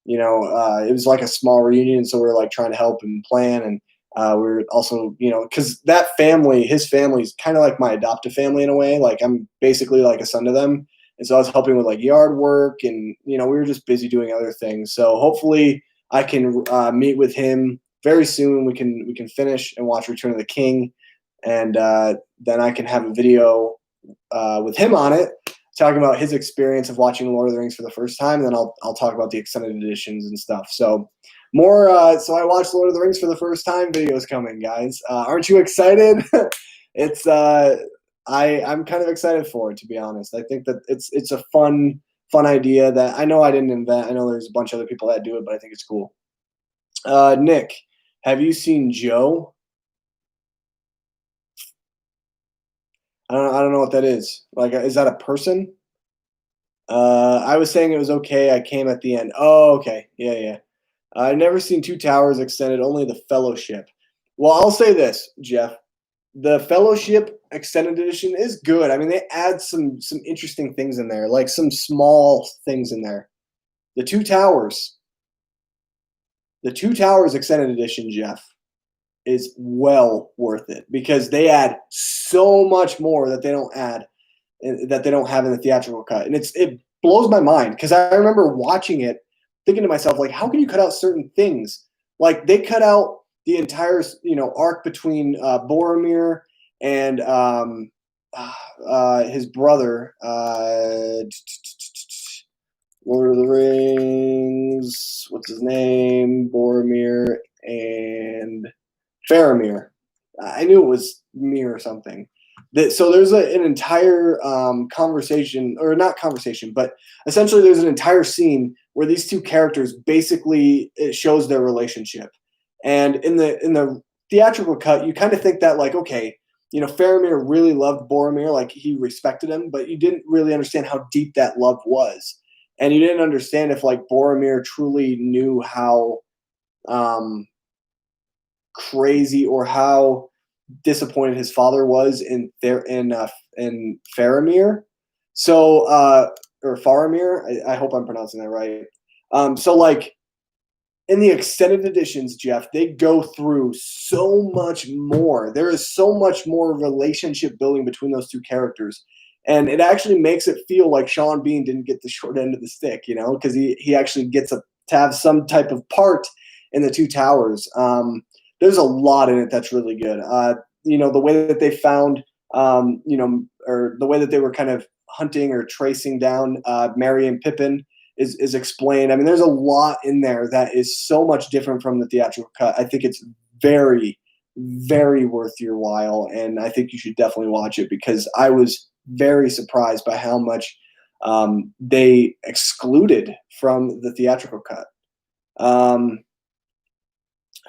it was like a small reunion. So we were like trying to help and plan. And we were also, because his family is kind of like my adoptive family in a way. Like I'm basically like a son to them. And so I was helping with like yard work, and we were just busy doing other things. So hopefully I can meet with him very soon. We can finish and watch Return of the King, and then I can have a video with him on it, talking about his experience of watching Lord of the Rings for the first time. And then I'll talk about the extended editions and stuff. So more. So I watched Lord of the Rings for the first time. Videos coming, guys. Aren't you excited? It's I'm kind of excited for it, to be honest. I think that it's a fun idea that I know I didn't invent. I know there's a bunch of other people that do it, but I think it's cool. Nick, have you seen Joe? I don't know what that is. Like, is that a person? I was saying it was okay. I came at the end. Oh, okay. Yeah. I've never seen Two Towers extended, only the Fellowship. Well, I'll say this, Jeff. The Fellowship extended edition is good. I mean, they add some interesting things in there, like some small things in there. The Two Towers extended edition, Jeff, is well worth it because they add so much more that they don't have in the theatrical cut. And it blows my mind because I remember watching it thinking to myself, like, how can you cut out certain things? Like they cut out the entire, arc between Boromir and his brother, Lord of the Rings, what's his name? Boromir and Faramir. I knew it was Mir or something. So there's an entire conversation, or not conversation, but essentially there's an entire scene where these two characters basically it shows their relationship. And in the theatrical cut, you kind of think that like, okay, Faramir really loved Boromir, like he respected him, but you didn't really understand how deep that love was, and you didn't understand if like Boromir truly knew how um, crazy or how disappointed his father was in Faramir. So or Faramir, I hope I'm pronouncing that right. So like in the extended editions, Jeff, they go through so much more. There is so much more relationship building between those two characters. And it actually makes it feel like Sean Bean didn't get the short end of the stick, because he actually gets to have some type of part in the Two Towers. There's a lot in it that's really good. The way that they found, or the way that they were kind of hunting or tracing down Merry and Pippin is explained. I mean, there's a lot in there that is so much different from the theatrical cut. I think it's very, very worth your while, and I think you should definitely watch it because I was very surprised by how much they excluded from the theatrical cut.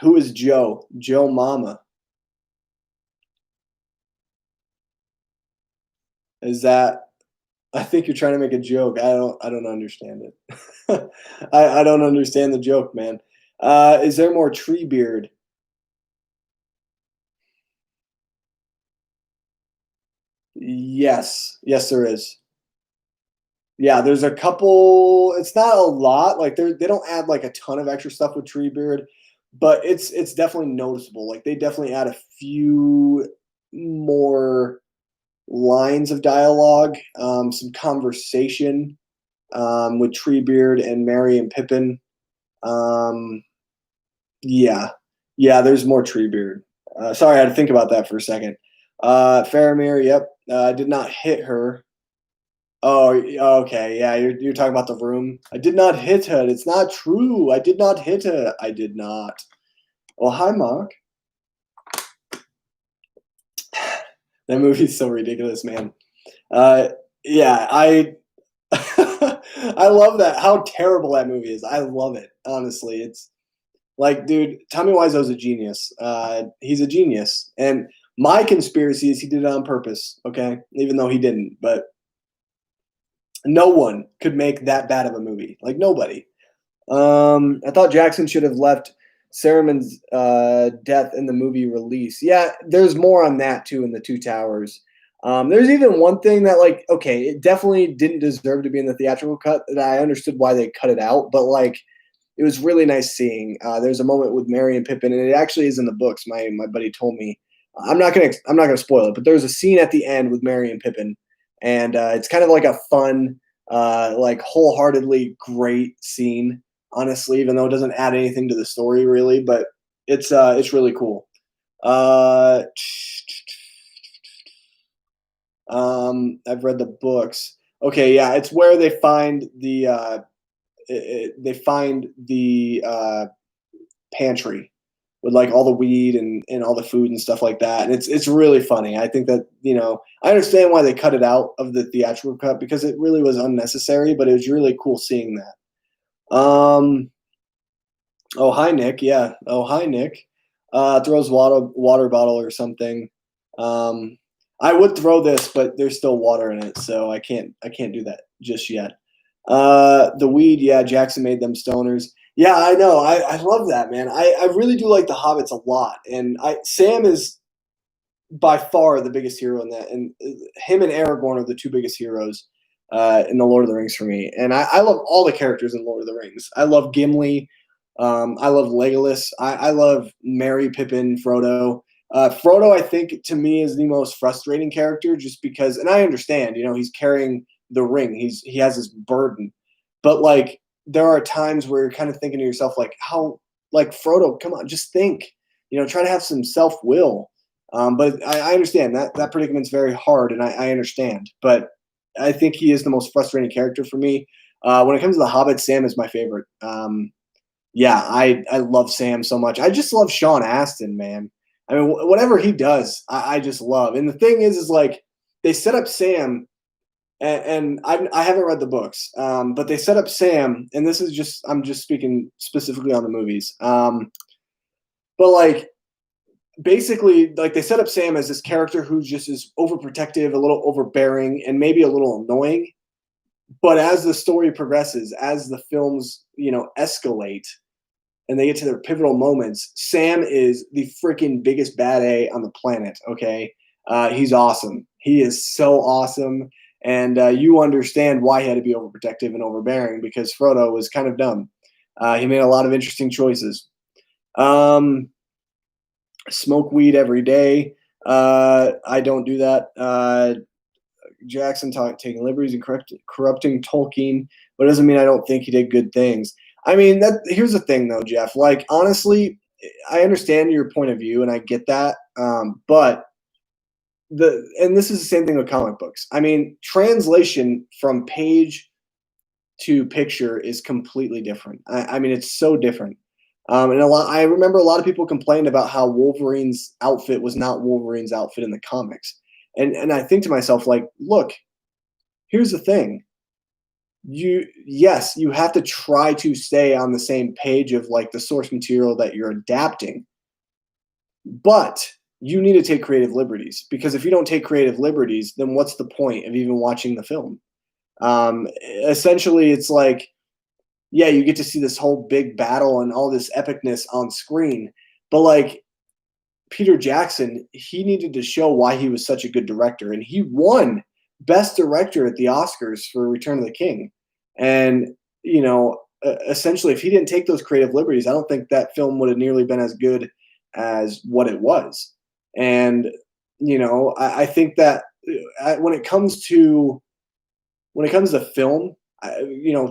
Who is Joe? Joe Mama. Is that? I think you're trying to make a joke. I don't understand it. I don't understand the joke, man. Is there more Treebeard? Yes. Yes, there is. Yeah, there's a couple. It's not a lot. Like they don't add like a ton of extra stuff with Treebeard, but it's definitely noticeable. Like they definitely add a few more lines of dialogue, some conversation with Treebeard and Merry and Pippin. Um, yeah, yeah. There's more Treebeard. Sorry, I had to think about that for a second. Faramir, yep. I did not hit her. Oh, okay. Yeah, you're talking about the room. I did not hit her. It's not true. I did not hit her. I did not. Well, hi, Mark. That movie's so ridiculous, man. Yeah, I I love that. How terrible that movie is. I love it. Honestly, it's like, dude, Tommy Wiseau's a genius. He's a genius, and my conspiracy is he did it on purpose. Okay, even though he didn't, but no one could make that bad of a movie. Like nobody. I thought Jackson should have left Saruman's death in the movie release. Yeah, there's more on that too in the Two Towers. There's even one thing that, like, okay, it definitely didn't deserve to be in the theatrical cut. That I understood why they cut it out, but like, it was really nice seeing. There's a moment with Merry and Pippin, and it actually is in the books. My buddy told me. I'm not gonna spoil it, but there's a scene at the end with Merry and Pippin, and it's kind of like a fun, like wholeheartedly great scene. Honestly, even though it doesn't add anything to the story really, but it's really cool. Uh, I've read the books. Okay, yeah, it's where they find the pantry with like all the weed and all the food and stuff like that, and it's really funny. I think that I understand why they cut it out of the theatrical cut because it really was unnecessary, but it was really cool seeing that. Oh, hi, Nick. Yeah. Oh, hi, Nick. Throws water bottle or something. I would throw this, but there's still water in it, so I can't do that just yet. The weed, yeah, Jackson made them stoners. Yeah, I know. I love that, man. I really do like the Hobbits a lot, and Sam is by far the biggest hero in that, and him and Aragorn are the two biggest heroes in the Lord of the Rings for me. And I love all the characters in Lord of the Rings. I love Gimli. I love Legolas. I love Merry, Pippin, Frodo. Frodo, I think, to me, is the most frustrating character, just because, and I understand, he's carrying the ring. He has his burden, but like there are times where you're kind of thinking to yourself, like, how, like, Frodo, come on, just think, try to have some self will. But I understand that predicament's very hard, and I understand. But I think he is the most frustrating character for me. When it comes to the Hobbit, Sam is my favorite. Yeah, I love Sam so much. I just love Sean Astin, man. I mean, whatever he does, I just love. And the thing is like they set up Sam and I haven't read the books, but they set up Sam, and this is just I'm just speaking specifically on the movies. But like basically, like they set up Sam as this character who just is overprotective, a little overbearing, and maybe a little annoying. But as the story progresses, as the films escalate, and they get to their pivotal moments, Sam is the freaking biggest bad A on the planet. Okay, he's awesome. He is so awesome, and you understand why he had to be overprotective and overbearing because Frodo was kind of dumb. He made a lot of interesting choices. Um, Smoke weed every day. I don't do that. Jackson taking liberties and corrupting Tolkien, but it doesn't mean I don't think he did good things. I mean, here's the thing, though, Jeff. Like, honestly, I understand your point of view, and I get that. But and this is the same thing with comic books. I mean, translation from page to picture is completely different. I mean, it's so different. And I remember a lot of people complained about how Wolverine's outfit was not Wolverine's outfit in the comics. And I think to myself, like, look, here's the thing. Yes, you have to try to stay on the same page of like the source material that you're adapting. But you need to take creative liberties because if you don't take creative liberties, then what's the point of even watching the film? Essentially, it's like, yeah, you get to see this whole big battle and all this epicness on screen, but like Peter Jackson, he needed to show why he was such a good director, and he won Best Director at the Oscars for Return of the King. And essentially, if he didn't take those creative liberties, I don't think that film would have nearly been as good as what it was. And I think that when it comes to film,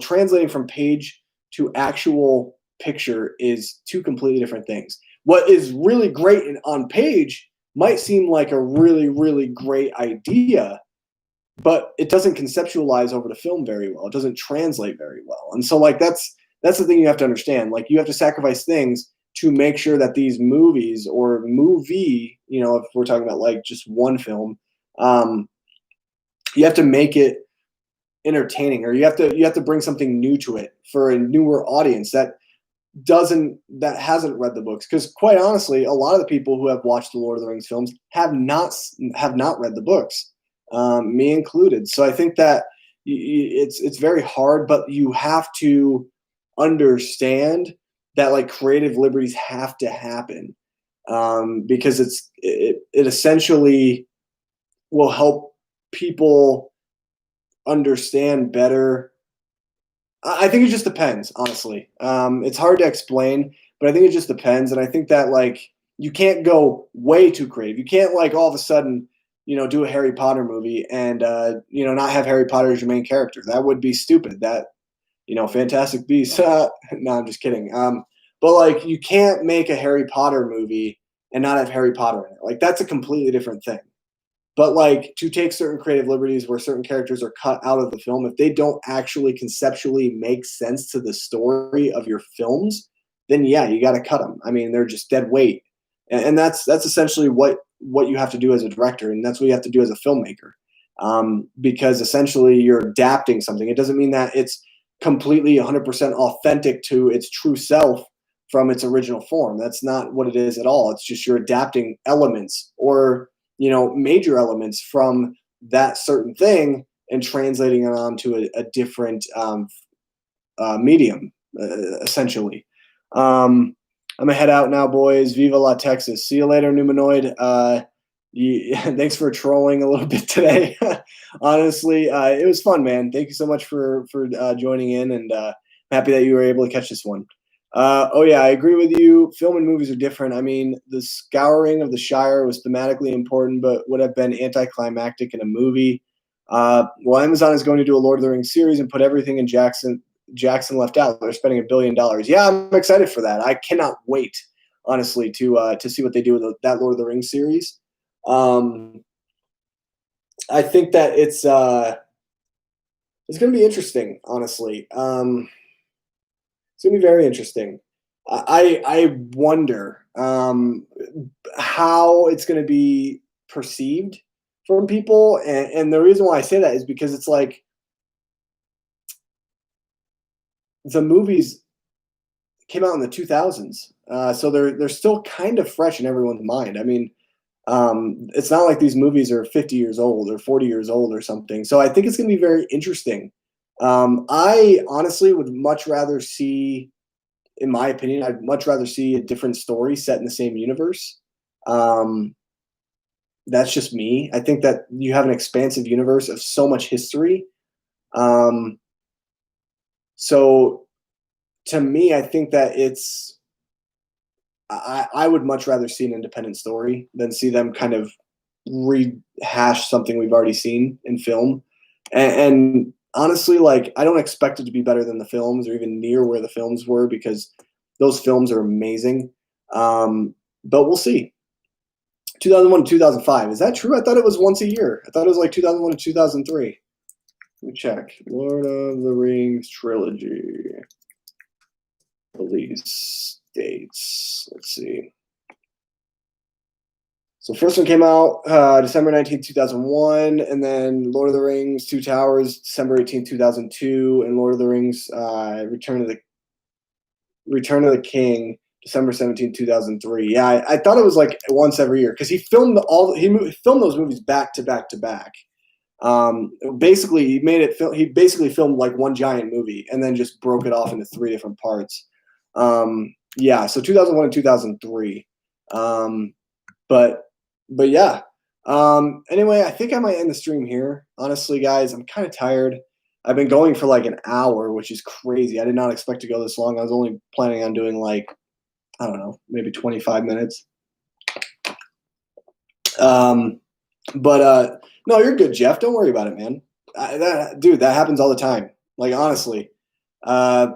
translating from page to actual picture is two completely different things. What is really great on page might seem like a really, really great idea, but it doesn't conceptualize over to film very well. It doesn't translate very well. And so like that's the thing you have to understand. Like you have to sacrifice things to make sure that these movies or movie, if we're talking about like just one film, you have to make it entertaining, or you have to bring something new to it for a newer audience that hasn't read the books, because quite honestly, a lot of the people who have watched the Lord of the Rings films have not read the books, me included. So I think that it's very hard, but you have to understand that like creative liberties have to happen, because it essentially will help people understand better. I think it just depends, honestly. It's hard to explain, but I think it just depends. And I think that like you can't go way too creative. You can't like all of a sudden, do a Harry Potter movie and not have Harry Potter as your main character. That would be stupid. That Fantastic Beasts. No, I'm just kidding. But like you can't make a Harry Potter movie and not have Harry Potter in it. Like that's a completely different thing. But like to take certain creative liberties where certain characters are cut out of the film, if they don't actually conceptually make sense to the story of your films, then yeah, you got to cut them. I mean, they're just dead weight, and that's essentially what you have to do as a director, and that's what you have to do as a filmmaker, because essentially you're adapting something. It doesn't mean that it's completely 100% authentic to its true self from its original form. That's not what it is at all. It's just you're adapting elements or major elements from that certain thing and translating it onto a different medium, essentially. I'm gonna head out now, boys. Viva La Texas. See you later, Numanoid. Thanks for trolling a little bit today. Honestly, it was fun, man. Thank you so much for joining in, and happy that you were able to catch this one. Oh yeah, I agree with you. Film and movies are different. I mean, the scouring of the Shire was thematically important, but would have been anticlimactic in a movie. Well, Amazon is going to do a Lord of the Rings series and put everything in Jackson left out. They're spending $1 billion. Yeah, I'm excited for that. I cannot wait, honestly, to see what they do with that Lord of the Rings series. I think that it's going to be interesting, honestly. It's going to be very interesting. I wonder how it's going to be perceived, from people, and the reason why I say that is because it's like the movies came out in the 2000s, so they're still kind of fresh in everyone's mind. I mean, it's not like these movies are 50 years old or 40 years old or something. So I think it's going to be very interesting. I honestly would much rather see, in my opinion, I'd much rather see a different story set in the same universe. Um, that's just me. I think that you have an expansive universe of so much history. Um, so to me, I think that I would much rather see an independent story than see them kind of rehash something we've already seen in film. And honestly, like I don't expect it to be better than the films or even near where the films were because those films are amazing. But we'll see. 2001 to 2005. Is that true? I thought it was once a year. I thought it was like 2001 to 2003. Let me check. Lord of the Rings trilogy. Release dates. Let's see. So first one came out December 19th, 2001, and then Lord of the Rings, Two Towers, December 18th, 2002, and Lord of the Rings, Return of the King, December 17th, 2003. Yeah, I thought it was like once every year because he filmed filmed those movies back to back to back. Basically, he basically filmed like one giant movie and then just broke it off into three different parts. Yeah, so 2001 and 2003. But yeah. Anyway, I think I might end the stream here. Honestly, guys, I'm kind of tired. I've been going for like an hour, which is crazy. I did not expect to go this long. I was only planning on doing like, I don't know, maybe 25 minutes. But no, you're good, Jeff. Don't worry about it, man. Dude, that happens all the time. Like honestly, I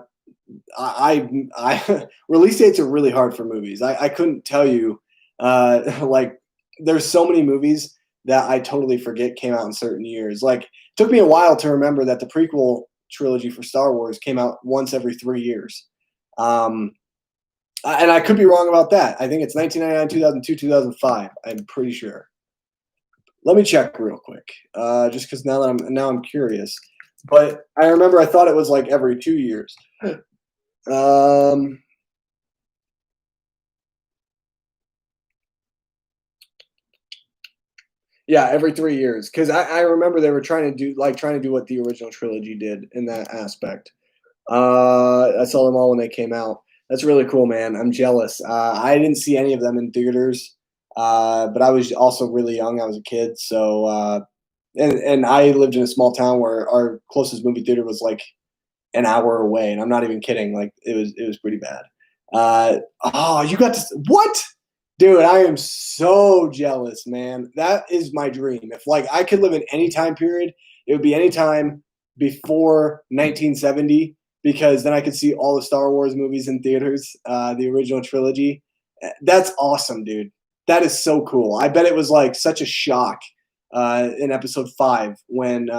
release dates are really hard for movies. I couldn't tell you, like there's so many movies that I totally forget came out in certain years. Like it took me a while to remember that the prequel trilogy for Star Wars came out once every 3 years. And I could be wrong about that. I think it's 1999, 2002, 2005. I'm pretty sure. Let me check real quick, just because now I'm curious. But I remember I thought it was like every 2 years. Yeah, every 3 years. Because I remember they were trying to do what the original trilogy did in that aspect. I saw them all when they came out. That's really cool, man. I'm jealous. I didn't see any of them in theaters, but I was also really young. I was a kid, so and I lived in a small town where our closest movie theater was like an hour away, and I'm not even kidding. Like it was pretty bad. Oh, you got to what? Dude, I am so jealous, man. That is my dream. If like I could live in any time period, it would be any time before 1970 because then I could see all the Star Wars movies in theaters, the original trilogy. That's awesome, dude. That is so cool. I bet it was like such a shock in Episode 5 when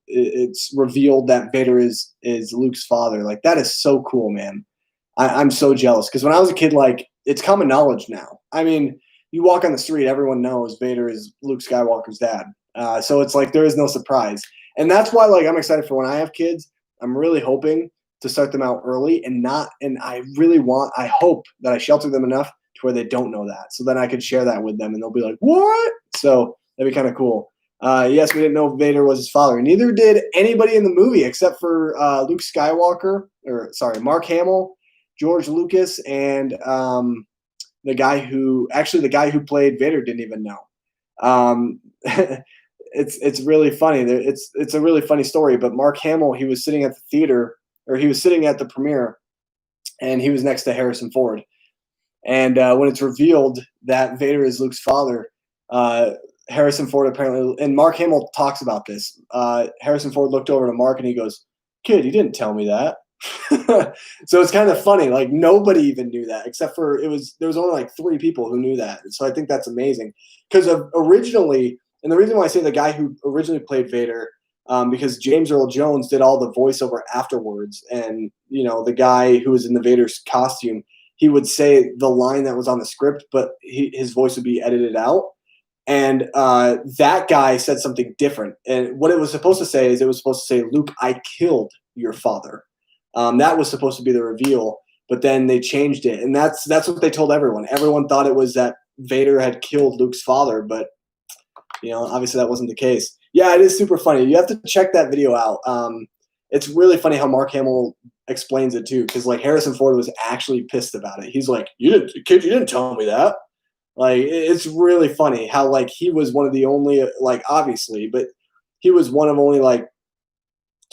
it's revealed that Vader is Luke's father. Like that is so cool, man. I'm so jealous because when I was a kid, like it's common knowledge now. I mean, you walk on the street, everyone knows Vader is Luke Skywalker's dad. So it's like there is no surprise, and that's why like I'm excited for when I have kids. I'm really hoping to start them out early and I hope that I shelter them enough to where they don't know that, so then I could share that with them and they'll be like, what? So that'd be kind of cool. Yes, we didn't know Vader was his father. Neither did anybody in the movie except for Luke Skywalker, Mark Hamill, George Lucas, and the guy who played Vader didn't even know. It's really funny. It's a really funny story. But Mark Hamill, he was sitting at the theater, or he was sitting at the premiere, and he was next to Harrison Ford. And when it's revealed that Vader is Luke's father, Harrison Ford apparently, and Mark Hamill talks about this. Harrison Ford looked over to Mark and he goes, "Kid, you didn't tell me that." So it's kind of funny. Like nobody even knew that except for there was only like 3 people who knew that. And so I think that's amazing because originally, and the reason why I say the guy who originally played Vader, because James Earl Jones did all the voiceover afterwards, and the guy who was in the Vader's costume, he would say the line that was on the script, but his voice would be edited out. And that guy said something different. And what it was supposed to say is it was supposed to say, Luke, I killed your father. That was supposed to be the reveal, but then they changed it. And that's what they told everyone. Everyone thought it was that Vader had killed Luke's father, but obviously that wasn't the case. Yeah, it is super funny. You have to check that video out. It's really funny how Mark Hamill explains it too, because like Harrison Ford was actually pissed about it. He's like, you didn't tell me that. Like, it's really funny how like he was one of the only, like, obviously, but he was one of only like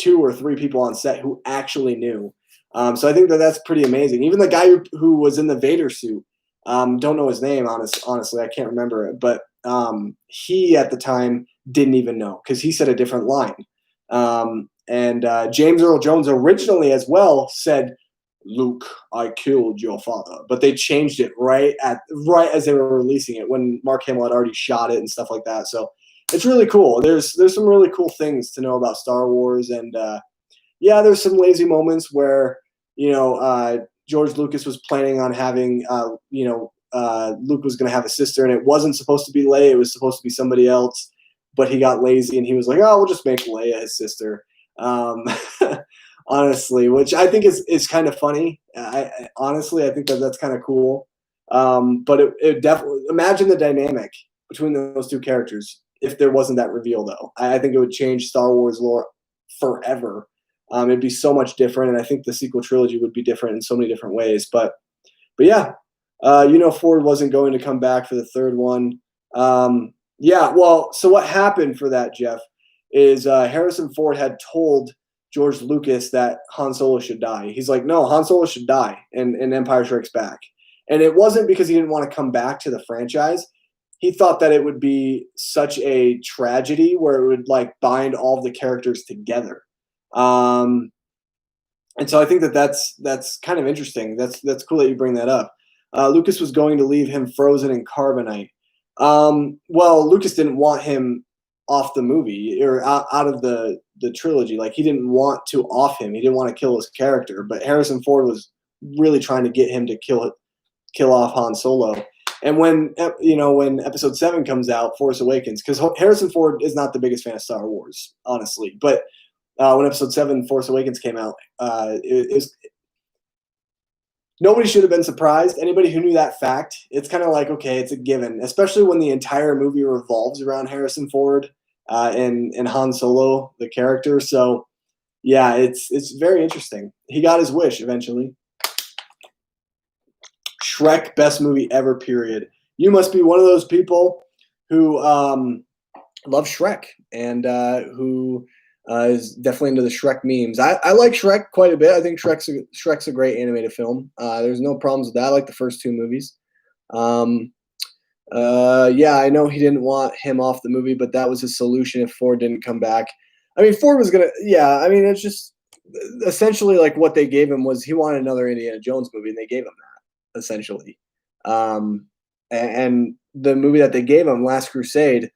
2 or 3 people on set who actually knew. So I think that's pretty amazing. Even the guy who was in the Vader suit, don't know his name, honestly, I can't remember it, but he at the time didn't even know because he said a different line. And James Earl Jones originally as well said, Luke, I killed your father. But they changed it right as they were releasing it, when Mark Hamill had already shot it and stuff like that. So it's really cool. There's some really cool things to know about Star Wars. And yeah, there's some lazy moments where, George Lucas was planning on having, Luke was going to have a sister, and it wasn't supposed to be Leia. It was supposed to be somebody else. But he got lazy, and he was like, oh, we'll just make Leia his sister. Honestly, which I think is kind of funny. Honestly, I think that's kind of cool. But it definitely, imagine the dynamic between those 2 characters if there wasn't that reveal, though. I think it would change Star Wars lore forever. It'd be so much different, and I think the sequel trilogy would be different in so many different ways. But yeah, Ford wasn't going to come back for the 3rd one. Yeah, well, so what happened for that, Jeff, is Harrison Ford had told George Lucas that Han Solo should die. He's like, no, Han Solo should die in Empire Strikes Back. And it wasn't because he didn't want to come back to the franchise. He thought that it would be such a tragedy where it would like bind all of the characters together. And so I think that's kind of interesting. That's cool that you bring that up. Lucas was going to leave him frozen in carbonite. Well, Lucas didn't want him off the movie or out of the trilogy. Like, he didn't want to off him. He didn't want to kill his character, but Harrison Ford was really trying to get him to kill off Han Solo. And when Episode 7 comes out, Force Awakens, because Harrison Ford is not the biggest fan of Star Wars, honestly, but when Episode 7, Force Awakens came out, nobody should have been surprised. Anybody who knew that fact, it's kind of like, okay, it's a given, especially when the entire movie revolves around Harrison Ford and Han Solo, the character. So, yeah, it's very interesting. He got his wish eventually. Shrek, best movie ever, period. You must be one of those people who love Shrek and who is definitely into the Shrek memes. I like Shrek quite a bit. I think Shrek's a great animated film. There's no problems with that. I like the first 2 movies. Yeah, I know he didn't want him off the movie, but that was his solution if Ford didn't come back. I mean, Ford was going to, yeah, I mean, it's just essentially like what they gave him was he wanted another Indiana Jones movie, and they gave him that, essentially. And the movie that they gave him, Last Crusade,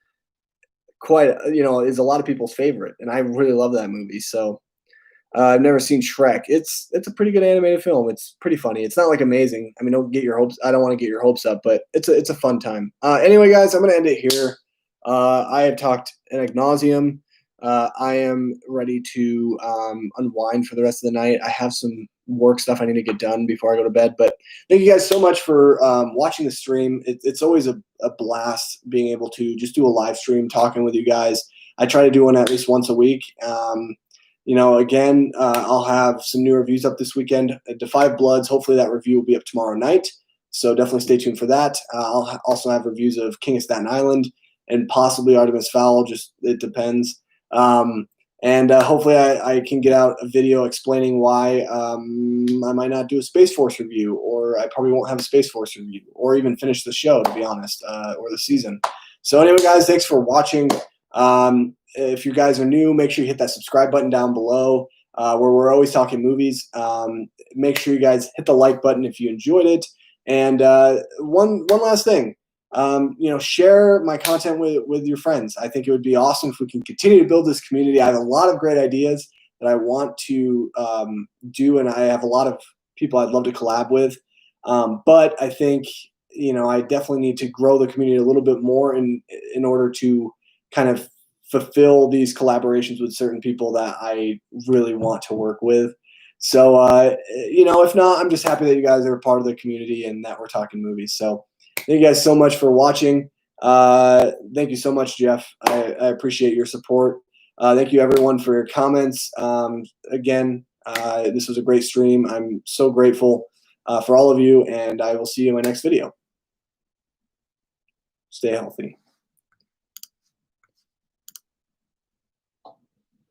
is a lot of people's favorite, and I really love that movie. So I've never seen Shrek. It's a pretty good animated film. It's pretty funny. It's not like amazing. I mean, don't get your hopes. I don't want to get your hopes up, but it's a fun time. Anyway, guys, I'm gonna end it here. I have talked ad nauseum. I am ready to unwind for the rest of the night. I have some work stuff I need to get done before I go to bed. But thank you guys so much for watching the stream. It's always a blast being able to just do a live stream talking with you guys. I try to do one at least once a week. Again, I'll have some new reviews up this weekend. Defy Bloods, hopefully that review will be up tomorrow night. So definitely stay tuned for that. I'll also have reviews of King of Staten Island and possibly Artemis Fowl. Just it depends. And hopefully I can get out a video explaining why I might not do a Spaceforce review, or I probably won't have a Spaceforce review, or even finish the show, to be honest, or the season. So anyway, guys, thanks for watching. If you guys are new, make sure you hit that subscribe button down below, where we're always talking movies. Make sure you guys hit the like button if you enjoyed it. And one last thing. Share my content with your friends. I think it would be awesome if we can continue to build this community. I have a lot of great ideas that I want to do, and I have a lot of people I'd love to collab with. But I think, I definitely need to grow the community a little bit more in order to kind of fulfill these collaborations with certain people that I really want to work with. So, if not, I'm just happy that you guys are a part of the community and that we're talking movies. So thank you guys so much for watching. Thank you so much, Jeff. I appreciate your support. Thank you everyone for your comments. Again, this was a great stream. I'm so grateful for all of you, and I will see you in my next video. Stay healthy.